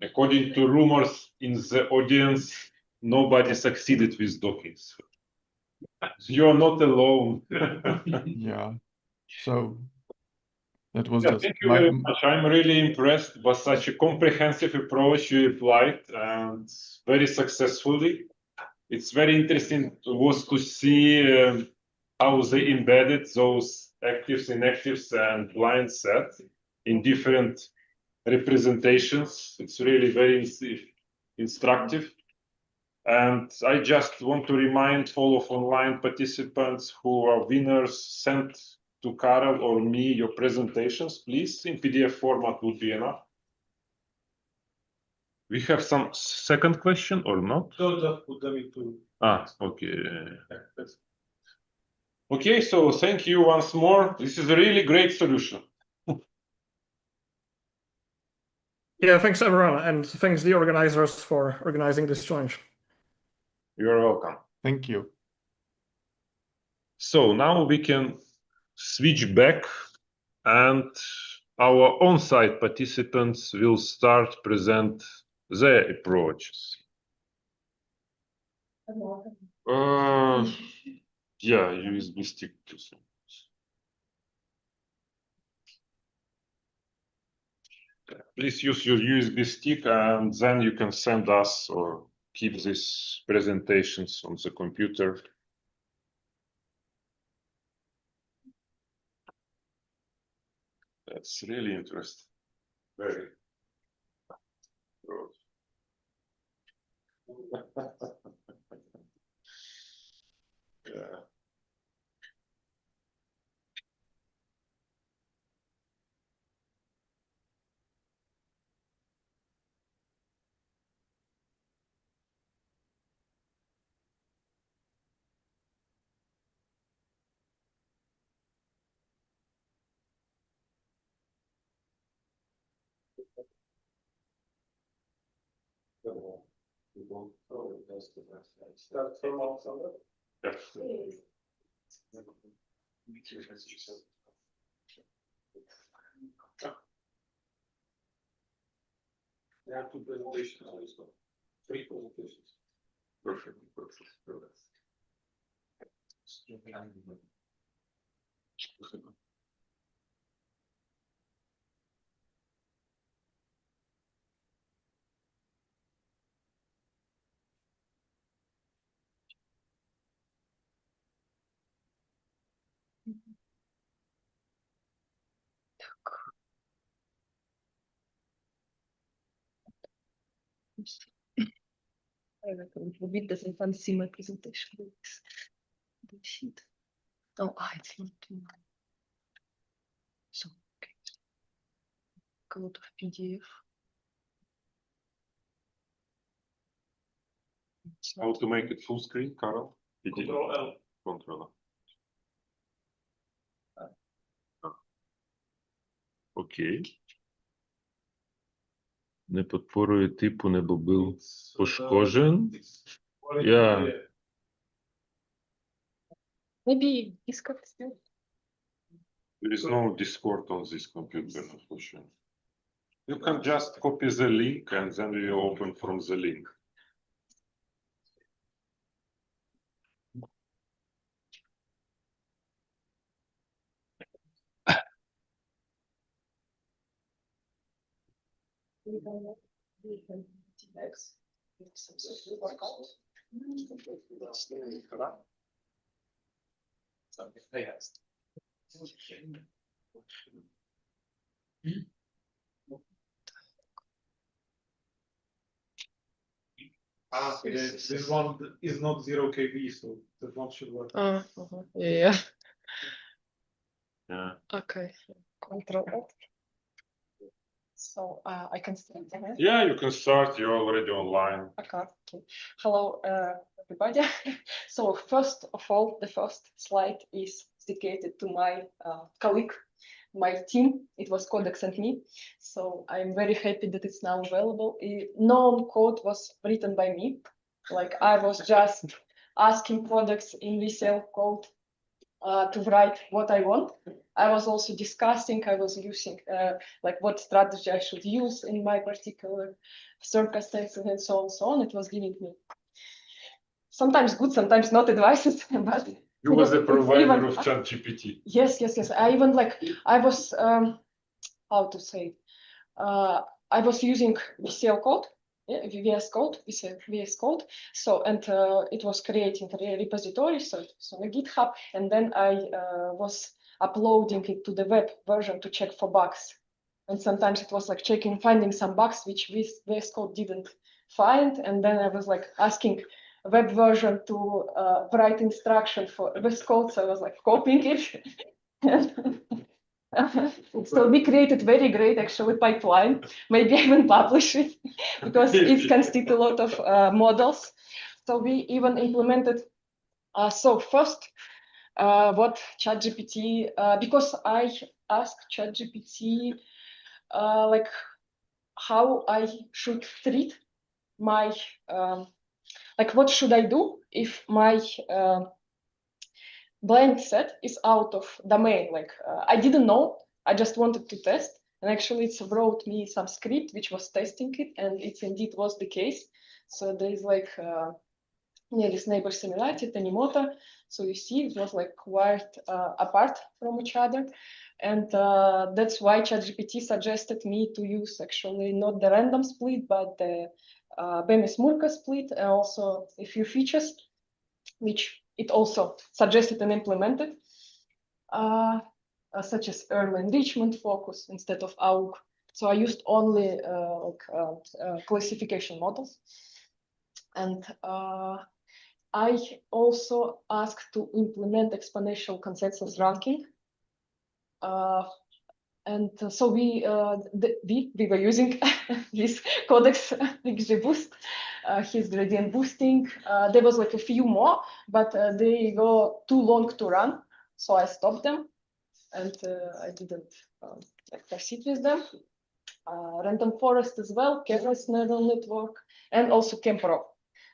According to rumors in the audience, nobody succeeded with docking. You're not alone. Yeah. So that was Yeah, just thank you very much. I'm really impressed by such a comprehensive approach you applied, and very successfully. It's very interesting was to see how they embedded those actives, inactives, and blind set in different representations. It's really very instructive. And I just want to remind all of online participants who are winners, send to Karel or me your presentations, please. In PDF format would be enough. We have some second question or not? So just put them into. Okay. Okay, so thank you once more. This is a really great solution. Yeah, thanks everyone, and thanks the organizers for organizing this challenge. You're welcome. Thank you. So now we can switch back, and our on-site participants will start present their approaches. Yeah, USB stick. Please use your USB stick, and then you can send us or keep these presentations on the computer. That's really interesting. Very. Yeah. Start from Aleksandra? Yes. There are two presentations also. 3 presentations. Perfect. I reckon it would doesn't fancy my presentation. The sheet. Oh, it's not too. So, okay. Go to PDF. How to make it full screen, Karel? Control L. Control. Окей. Не підпорує типу, не був пошкоджен. Yeah. Maybe Discord still. There is no Discord on this computer, unfortunately. You can just copy the link and then you open from the link. This one is not 0 KB, so that one should work. Yeah. Yeah. Okay. Control F. So I can start. Yeah, you can start. You're already online. Okay. Hello, everybody. So first of all, the first slide is dedicated to my colleague, my team. It was Codex and me. So I'm very happy that it's now available. No code was written by me. Like I was just asking Codex in VCL code to write what I want. I was also discussing, I was using like what strategy I should use in my particular circumstances and so on, so on. It was giving me sometimes good, sometimes not advices, but You was the provider even, of ChatGPT. Yes. I even I was, how to say, I was using VCL code, VS Code. So, and it was creating a repository, so it was on a GitHub, and then I was uploading it to the web version to check for bugs. And sometimes it was like finding some bugs which VS Code didn't find, and then I was like asking web version to write instruction for VS Code, so I was like copying it. So we created very great actually pipeline. Maybe I will publish it because it constitutes a lot of models. So we even implemented. So first, what ChatGPT, because I asked ChatGPT like how I should treat my like what should I do if my blank set is out of domain. Like I didn't know, I just wanted to test, and actually it's wrote me some script which was testing it, and it indeed was the case. So there is like nearest neighbor similarity, Tanimoto. So you see it was like quite apart from each other, and that's why ChatGPT suggested me to use actually not the random split but the Bemis-Murka split, and also a few features which it also suggested and implemented, such as early enrichment focus instead of AUG. So I used only classification models. And I also asked to implement exponential consensus ranking. And so we were using this Codex XGBoost, his gradient boosting. There was like a few more, but they were too long to run, so I stopped them, and I didn't proceed with them. Random forest as well, Keras neural network, and also ChemPro.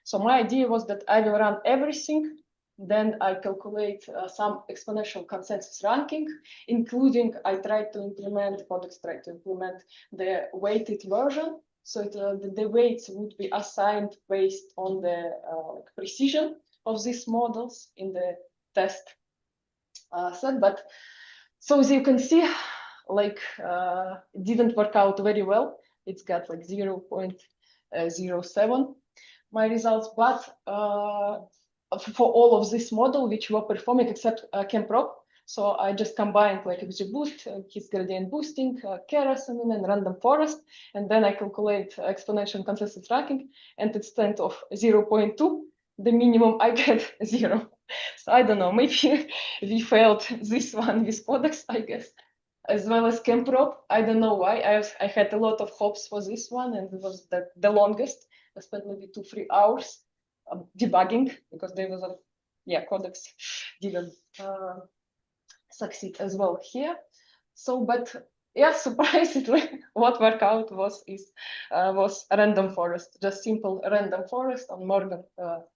So my idea was that I will run everything. Then I calculate some exponential consensus ranking, including Codex tried to implement the weighted version. So the weights would be assigned based on the precision of these models in the test set. But so as you can see, like it didn't work out very well. It's got like 0.07 my results, but for all of this model which were performing except ChemPro. So I just combined like XGBoost, his gradient boosting, Keras, and random forest, and then I calculate exponential consensus ranking, and instead of 0.2, the minimum I get 0. So I don't know, maybe we failed this one with Codex, I guess, as well as ChemPro. I don't know why. I had a lot of hopes for this one, and it was the longest. I spent maybe 2-3 hours debugging because there was Codex didn't succeed as well here. So, but yeah, surprisingly, what worked out was random forest, just simple random forest on Morgan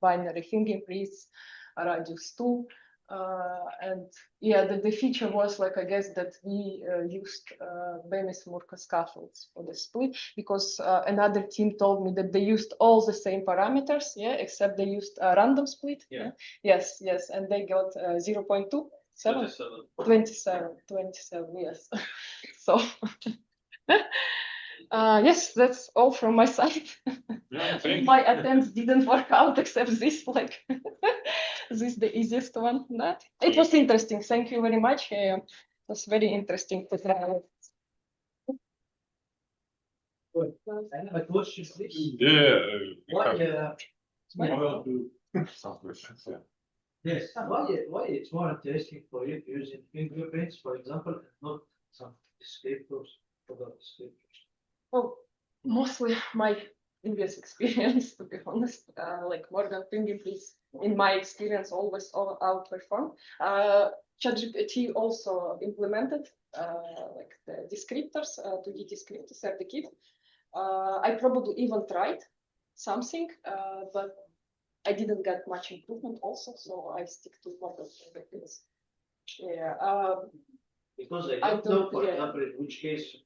binary fingerprints, radius 2. And yeah, the feature was like, I guess that we used Bemis-Murka scaffolds for the split, because another team told me that they used all the same parameters, except they used a random split. Yes, and they got 0.2. 27, yes. So Yes, that's all from my side. Yeah, thank My attempts didn't work out except this, like this is the easiest one. That it was interesting. Thank you very much. It was very interesting to try. I have a question, please. Yeah, Why, I will do some questions. Yeah. yes, why it's more interesting for you using fingerprints, for example, and not some descriptors, other descriptors? Well, mostly my previous experience, to be honest, like more than fingerprints, in my experience, always outperform. ChatGPT also implemented like the descriptors, 2D descriptors at the kit. I probably even tried something, but I didn't get much improvement also, so I stick to model fingerprints. Yeah. Because I I don't know, don't- for yeah. example, in which case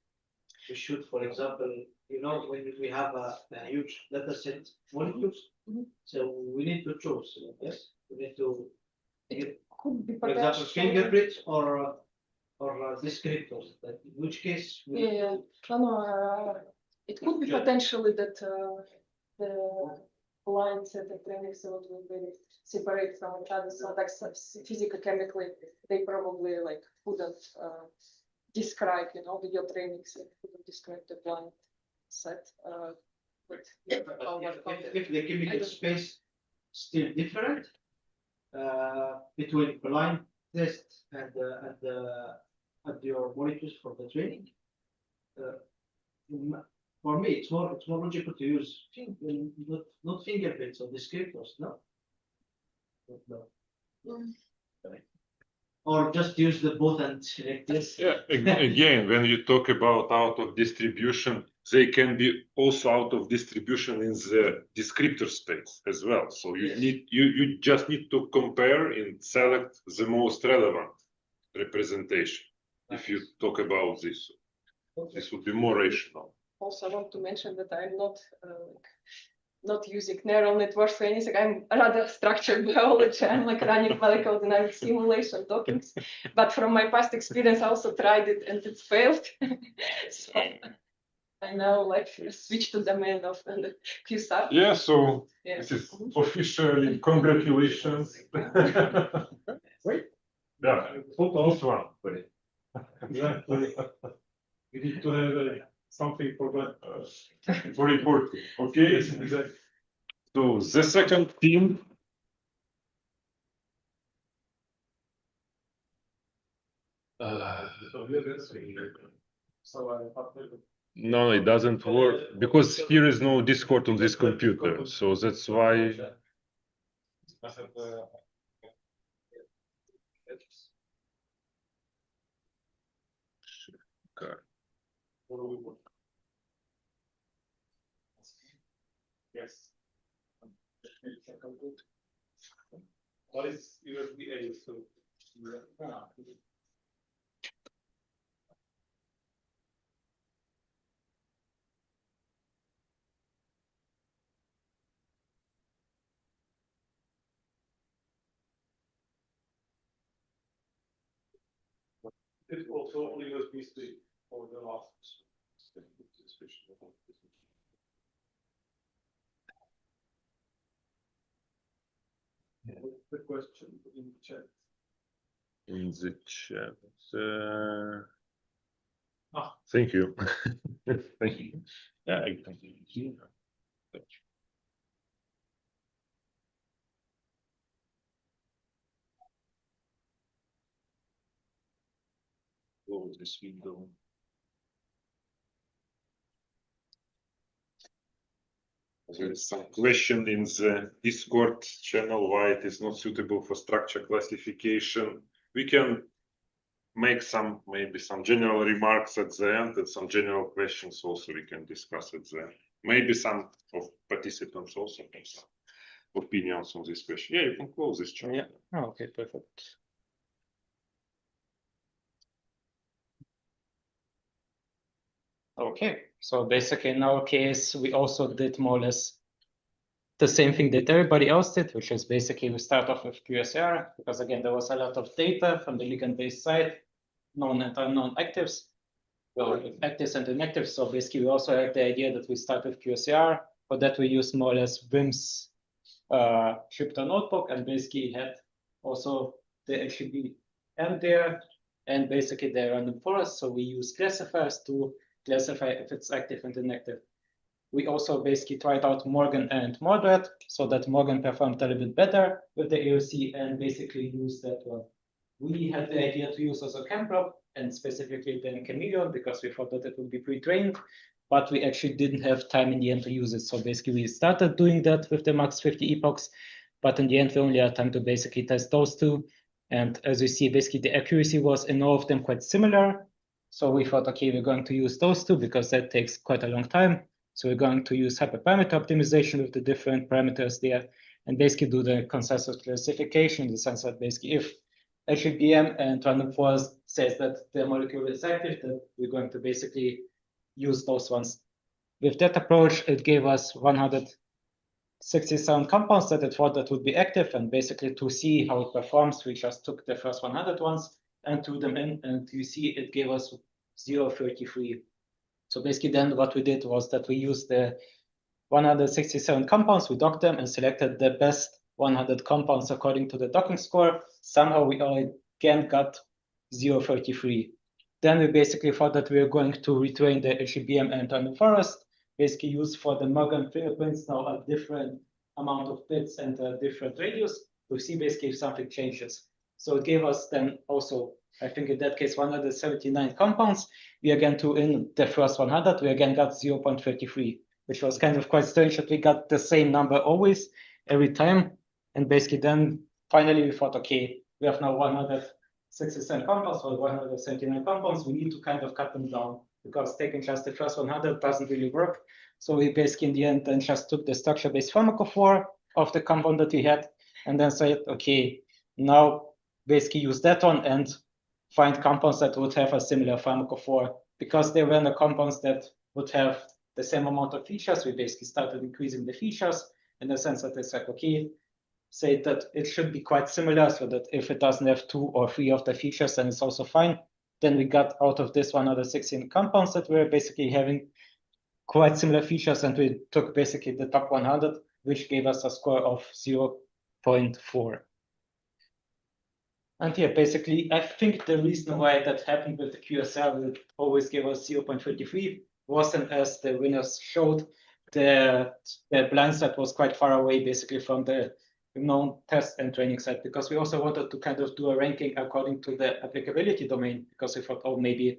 we should, for example, you know, when we have a huge data set molecules, Mhm. so we need to choose, yes? We need to give, Could be for example, potential. fingerprints or descriptors, but in which case we Yeah, it could be potentially that the lines at the training field will be separate from each other. So like physical chemically, they probably like couldn't describe, you know, with your training set, couldn't describe the blind set. But yeah, if the chemical space still different between blind test and your molecules for the training. For me, it's more logical to use not fingerprints or descriptors, no? Or just use the both and select this. Yeah, again, when you talk about out of distribution, they can be also out of distribution in the descriptor space as well. So you Yes. need you just need to compare and select the most relevant representation. If you talk about this, this would be more rational. also want to mention that I'm not using neural networks or anything. I'm rather structured biology. I'm like running molecular dynamics simulation tokens. But from my past experience, I also tried it and it failed. So I now like switch to domain of the QSAR. Yeah, so Yeah. this is officially congratulations. Wait. Yeah, this one. Exactly. We need to have something for that. For reporting. Okay. Exactly. So the second team. No, it doesn't work because here is no Discord on this computer, so that's why. Yes. What is USB-A? So it's also only USB-C for the last. What's the question in the chat? In the chat. Thank you. Thank you. Yeah, I thank you. Close this window. There is some question in the Discord channel why it is not suitable for structure classification. We can make some, maybe some general remarks at the end and some general questions also we can discuss at the end. Maybe some of participants also have some opinions on this question. Yeah, you can close this channel. Yeah. Oh, okay, perfect. Okay, so basically in our case, we also did more or less the same thing that everybody else did, which is basically we start off with QSR, because again, there was a lot of data from the ligand-based side, known and unknown actives. actives and inactives. So basically, we also had the idea that we start with QSAR. For that, we use more or less Vim's crypto notebook, and basically had also the HBM there, and basically the random forest. So we use classifiers to classify if it's active and inactive. We also basically tried out Morgan and Mordred, so that Morgan performed a little bit better with the AOC and basically used that one. We had the idea to use also Camprop and specifically then Chameleon because we thought that it would be pre-trained, but we actually didn't have time in the end to use it. So basically we started doing that with the max 50 epochs, but in the end we only had time to basically test those two. And as you see, basically the accuracy was in all of them quite similar. So we thought, okay, we're going to use those two because that takes quite a long time. So we're going to use hyperparameter optimization with the different parameters there and basically do the consensus classification in the sense that basically if HBM and random forest says that the molecule is active, then we're going to basically use those ones. With that approach, it gave us 167 compounds that it thought that would be active, and basically to see how it performs, we just took the first 100 ones and threw them in, and you see it gave us 0.33. So basically then what we did was that we used the 167 compounds, we docked them and selected the best 100 compounds according to the docking score. Somehow we again got 0.33. Then we basically thought that we were going to retrain the HBM and random forest, basically use for the Morgan fingerprints now a different amount of bits and a different radius to see basically if something changes. So it gave us then also, I think in that case, 179 compounds. We again threw in the first 100, we again got 0.33, which was kind of quite strange that we got the same number always, every time. And basically then finally we thought, okay, we have now 167 compounds or 179 compounds. We need to kind of cut them down because taking just the first 100 doesn't really work. So we basically in the end then just took the structure-based pharmacophore of the compound that we had and then said, okay, now basically use that one and find compounds that would have a similar pharmacophore. Because there were no compounds that would have the same amount of features, we basically started increasing the features in the sense that it's like, okay, say that it should be quite similar so that if it doesn't have 2 or 3 of the features, then it's also fine. Then we got out of this 116 compounds that were basically having quite similar features, and we took basically the top 100, which gave us a score of 0.4. And yeah, basically, I think the reason why that happened with the QSR that always gave us 0.23 wasn't, as the winners showed, the blind set was quite far away basically from the known test and training set, because we also wanted to kind of do a ranking according to the applicability domain, because we thought, oh, maybe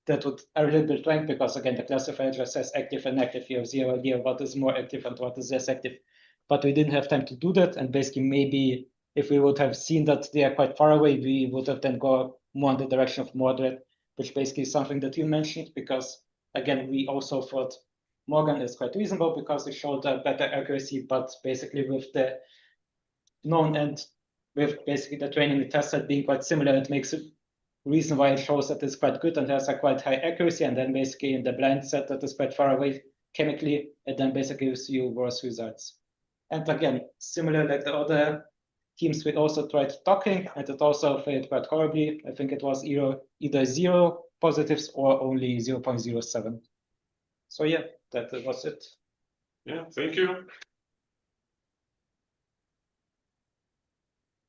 that would a little bit rank, because again, the classifier just says active and active. You have zero idea what is more active and what is less active. But we didn't have time to do that, and basically maybe if we would have seen that they are quite far away, we would have then gone more in the direction of Mordred, which basically is something that you mentioned, because again, we also thought Morgan is quite reasonable because it showed a better accuracy, but basically with the known and with basically the training and test set being quite similar, it makes it reason why it shows that it's quite good and has a quite high accuracy, and then basically in the blind set that is quite far away chemically, it then basically gives you worse results. And again, similar like the other teams, we also tried docking, and it also failed quite horribly. I think it was either 0 positives or only 0.07. So yeah, that was it. Yeah, thank you.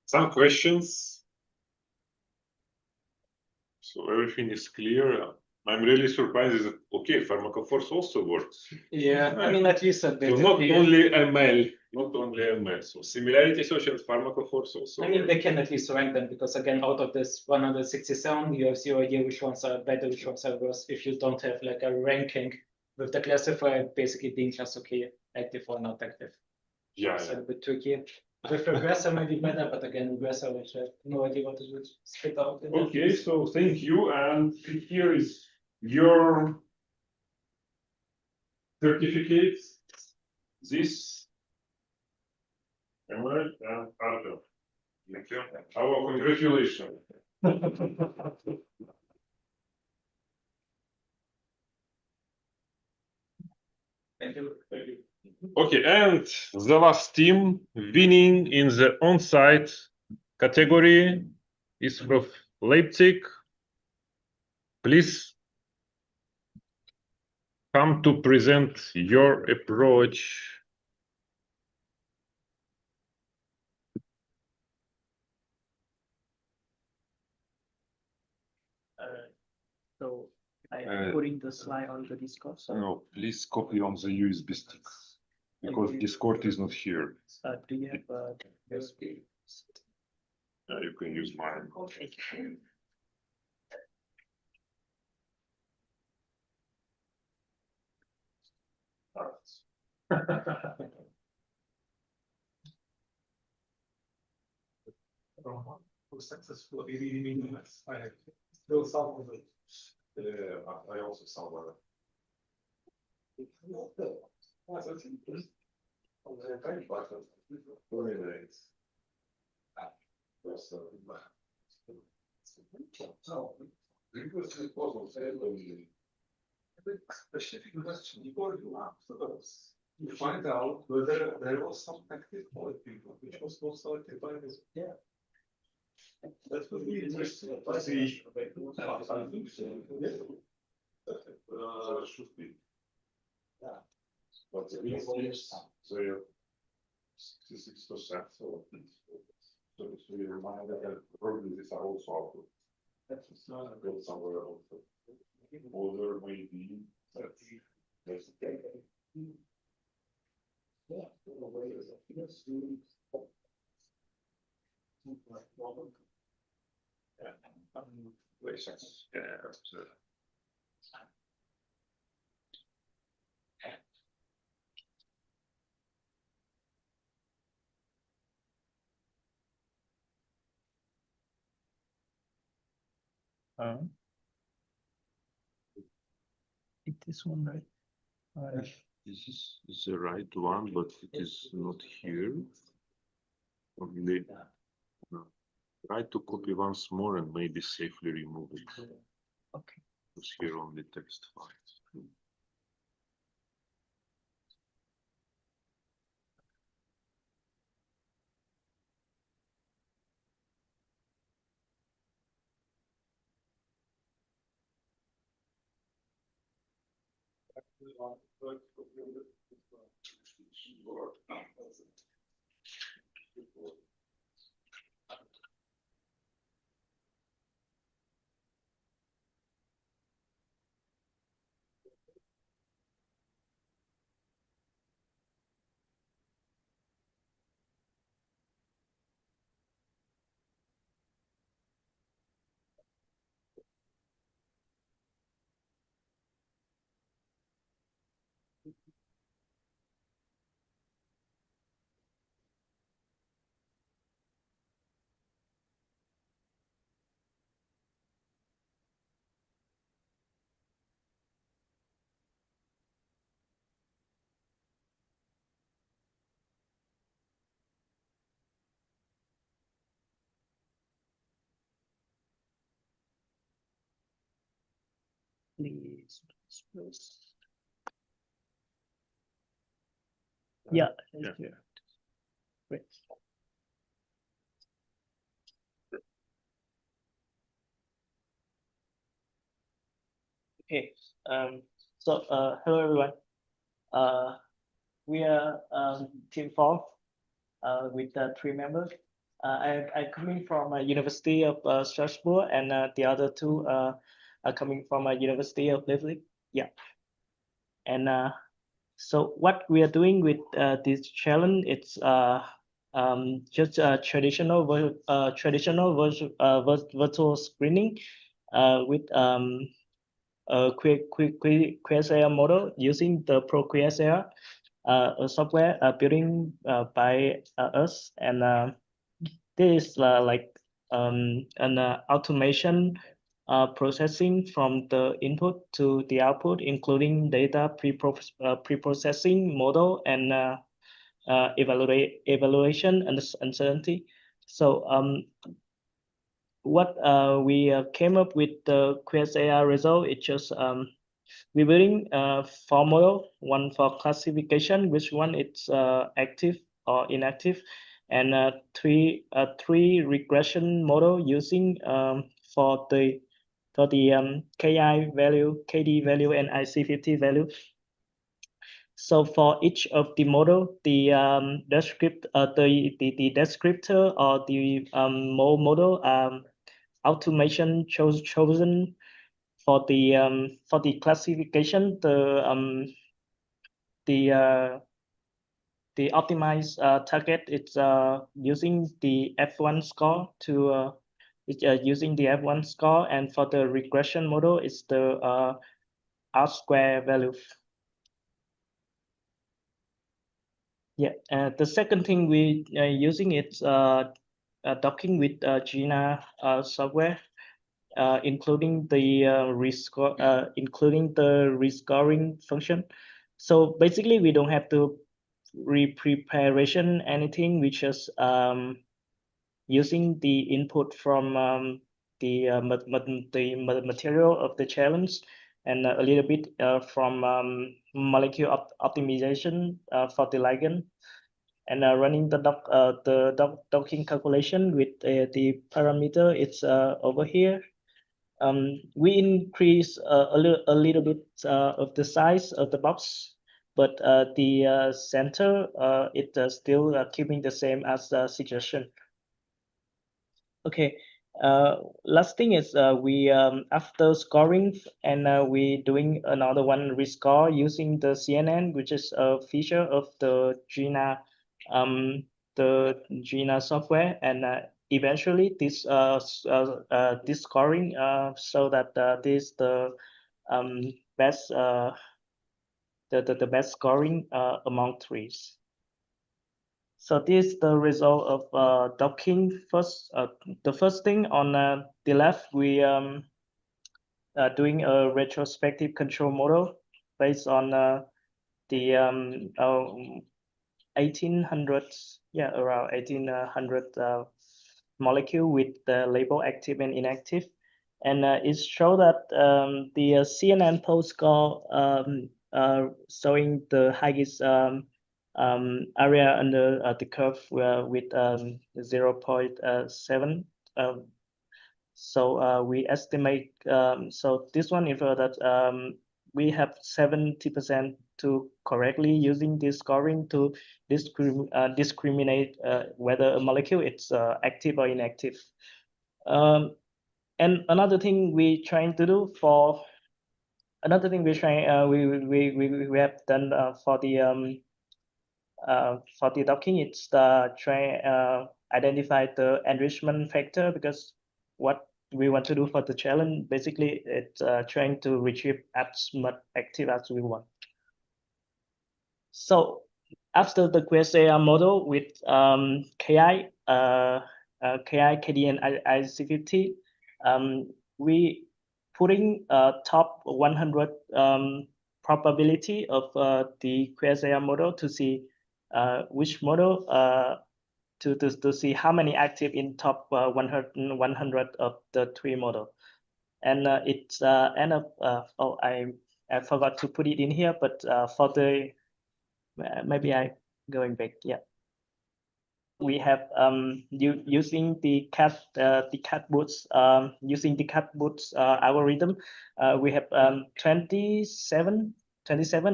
Some questions? So everything is clear. I'm really surprised that, okay, pharmacophores also works. Yeah, I mean, at least a bit. So not only ML, not only ML. So similarity associated pharmacophores also. I mean, they can at least rank them, because again, out of this 167, you have zero idea which ones are better, which ones are worse, if you don't have like a ranking with the classifier basically being just okay, active or not active. Yeah, It's a bit tricky. With regressor maybe better, but again, regressor, which I have no idea what it would spit out. Okay, so thank you, and here is your certificates. This, Emmanouil and Artem. Thank you. Our congratulations. Thank you. Thank you. Okay, and the last team winning in the on-site category is from Leipzig. Please Pham to present your approach. So I am putting the slide on the Discord. So No, please copy on the USB stick because Discord is not here. do you have a USB? You can use mine. Okay. Successful really meaningless. I still some of it. I also saw that. Specific question before you answer those. You find out whether there was some active molecule which was not selected by this. Yeah. That would be interesting. Should be. Yeah. But the reasons they 66%. So it's really reminder that probably these are also output. That's not built somewhere else. Older maybe. That's okay. Yeah. This one, right? This is the right one, but it is not here. Only try to copy once more and maybe safely remove it. Okay. Because here only text files. Please. Yeah, Yeah. here. Great. Okay. So hello everyone. We are team 4 with 3 members. I'm coming from University of Strasbourg, and the other 2 are coming from University of Leipzig. Yeah. And so what we are doing with this challenge, it's just a traditional virtual screening with a QSAR model using the ProQSAR software building by us, and this is like an automation processing from the input to the output, including data pre-processing, model, and evaluation and uncertainty. So what we came up with the QSAR result, it's just we're building 4 models, one for classification, which one it's active or inactive, and 3 regression model using for the for the KI value, KD value, and IC50 value. So for each of the model, the descriptor or the model automation chosen for the classification. The optimized target is using the F1 score to using the F1 score, and for the regression model, it's the R-square value. Yeah, the second thing we using is docking with Gina software, including the rescoring function. So basically, we don't have to pre-preparation anything. We just using the input from the material of the challenge, and a little bit from molecule optimization for the ligand, and running the docking calculation with the parameter. It's over here. We increase a little bit of the size of the box, but the center it's still keeping the same as the suggestion. Okay. Last thing is we after scoring, and we doing another one rescore using the CNN, which is a feature of the Gina software, and eventually this this scoring so that this the best the best scoring among trees. So this is the result of docking. First, the first thing on the left, we doing a retrospective control model based on the 1800s, yeah, around 1800 molecule with the label active and inactive, and it show that the CNN post score showing the highest area under the curve with 0.7. So we estimate, so this one infer that we have 70% to correctly using this scoring to discriminate whether a molecule is active or inactive. And another thing we trying to do for we have done for the docking, it's try identify the enrichment factor, because what we want to do for the challenge, basically it's trying to retrieve as much active as we want. So after the QSAR model with KI, KD, and IC50, we putting top 100 probability of the QSAR model to see which model to see how many active in top 100 of the three model. And it's end up oh, I forgot to put it in here, but for the maybe I going back, yeah. We have using the cat boots using the cat boots algorithm. We have 27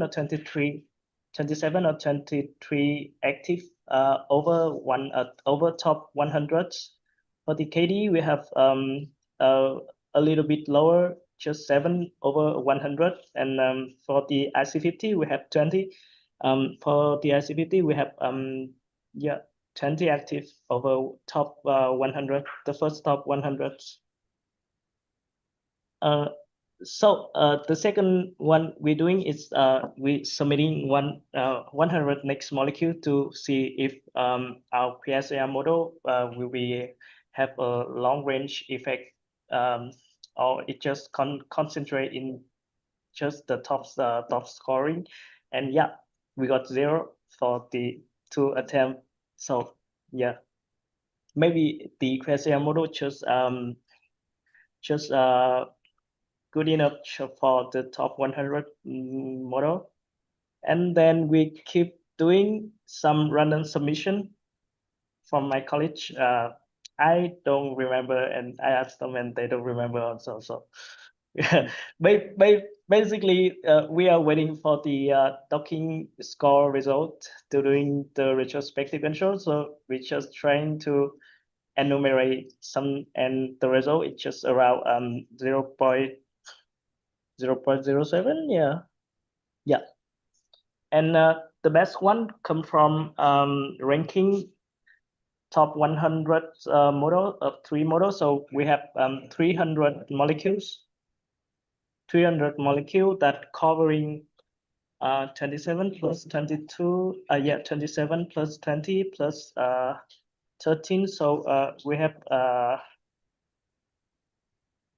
or 23 active over top 100. For the KD, we have a little bit lower, just 7 over 100, and for the IC50 we have 20. For the IC50 we have 20 active over top 100, the first top 100. So the second one we're doing is we submitting 100 next molecule to see if our QSAR model will have a long range effect, or it just concentrate in just the top scoring, and yeah, we got 0 for the 2 attempt. So yeah, maybe the QSAR model just good enough for the top 100 model. And then we keep doing some random submission from my college I don't remember, and I asked them, and they don't remember also. So, basically, we are waiting for the docking score result to doing the retrospective control. So we're just trying to enumerate some, and the result is just around 0.07. Yeah. And the best one come from ranking top 100 model of 3 models. So we have 300 molecules that covering 27 plus 22, 27 plus 20 plus 13. So we have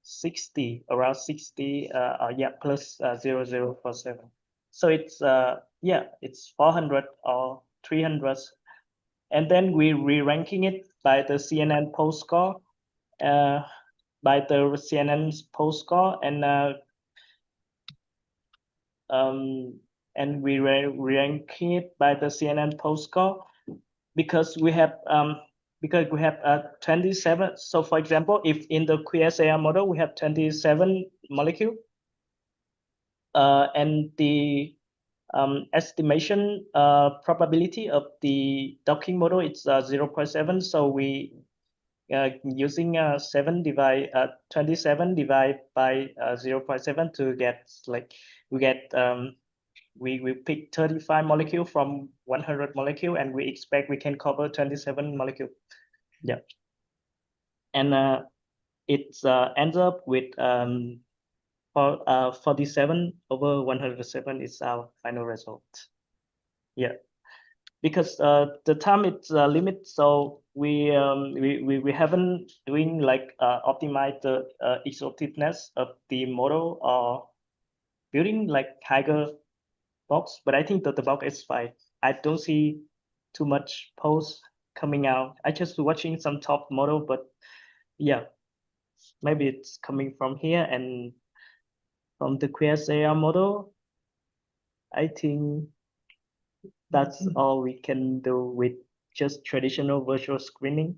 60, around 60, plus 0047. So it's it's 400 or 300. And then we re-ranking it by the CNN post score, and we ranking it by the CNN post score because we have 27. So for example, if in the QSAR model we have 27 molecule, and the estimation probability of the docking model it's 0.7. So we using 27 divided by 0.7 to get we pick 35 molecule from 100 molecule, and we expect we can cover 27 molecule. Yeah, and it ends up with 47 over 107 is our final result. Yeah, because the time it's limit, so we haven't doing like optimize the exhaustiveness of the model or building like higher box, but I think that the box is fine. I don't see too much post coming out. I just watching some top model, but yeah, maybe it's coming from here and from the QSAR model. I think that's all we can do with just traditional virtual screening,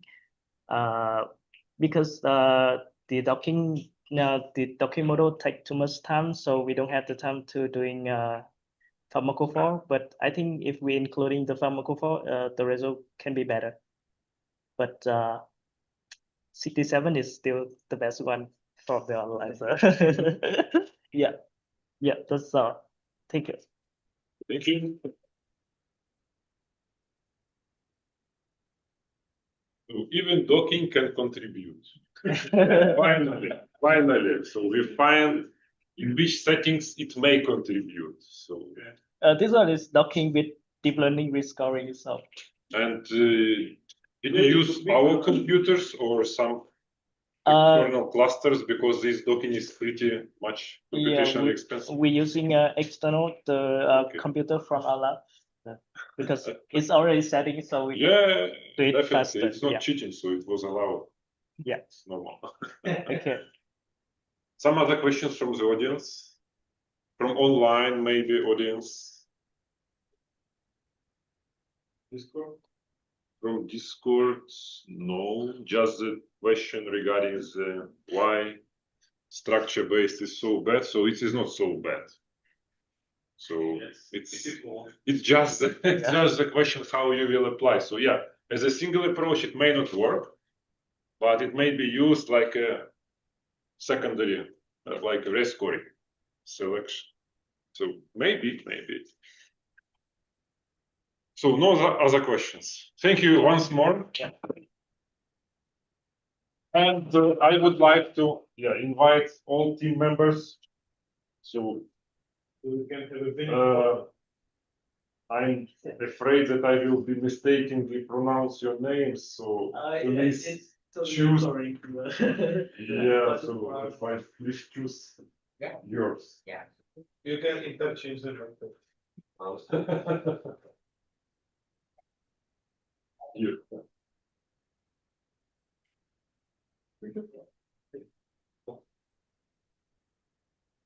because the docking model take too much time, so we don't have the time to doing pharmacophore. But I think if we including the pharmacophore, the result can be better. But 67 is still the best one for the analyzer. Yeah, that's all. Thank you. Thank you. So even docking can contribute. Finally. So we find in which settings it may contribute. So this one is docking with deep learning rescoring itself. And did you use our computers or some external clusters, because this docking is pretty much computationally expensive? We're using external computer from our lab because it's already setting, so we do it definitely. faster. It's not cheating, so it was allowed. Yeah, it's normal. Okay. Some other questions from the audience, from online, maybe audience. Discord? From Discord, no, just the question regarding the why structure-based is so bad. So it is not so bad. So it's just the question how you will apply. So yeah, as a single approach, it may not work, but it may be used like a secondary, like a rescoring selection. So maybe. So no other questions. Thank you once more. And I would like to invite all team members. So we can have I'm afraid that I will be mistakenly pronounce your names. So please choose. Yeah. So please choose yours. Yeah. You can interchange the director.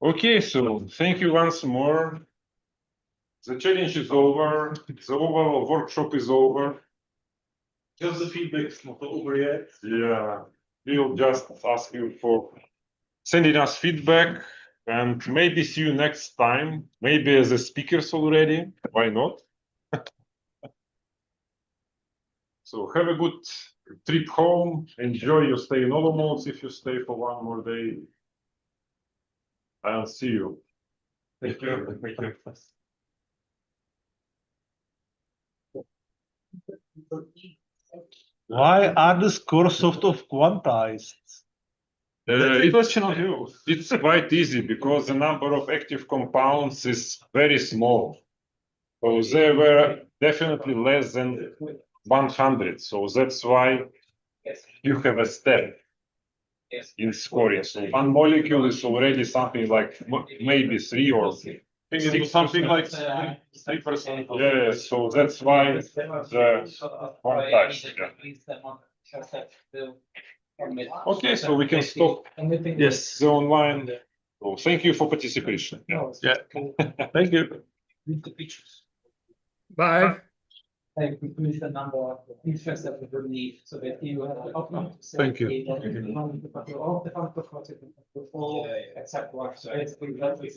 Okay, so thank you once more. The challenge is over. The overall workshop is over. Just the feedback is not over yet. Yeah, we'll just ask you for sending us feedback and maybe see you next time. Maybe as a speakers already. Why not? So have a good trip home. Enjoy your stay in Olomouc if you stay for one more day. I'll see you. Thank you. Thank you. Why are the scores sort of quantized? It's quite easy because the number of active compounds is very small. So they were definitely less than 100. So that's why you have a step in scoring. So one molecule is already something like maybe 3 or 6. Something like 3%. Yeah, so that's why the quantized. Okay, so we can stop Yes. the online. So thank you for participation. Yeah. Thank you. Bye. And increase the number of features that we will need so that you have the option to say, Thank you. okay, all the functions before, except what. So basically, that is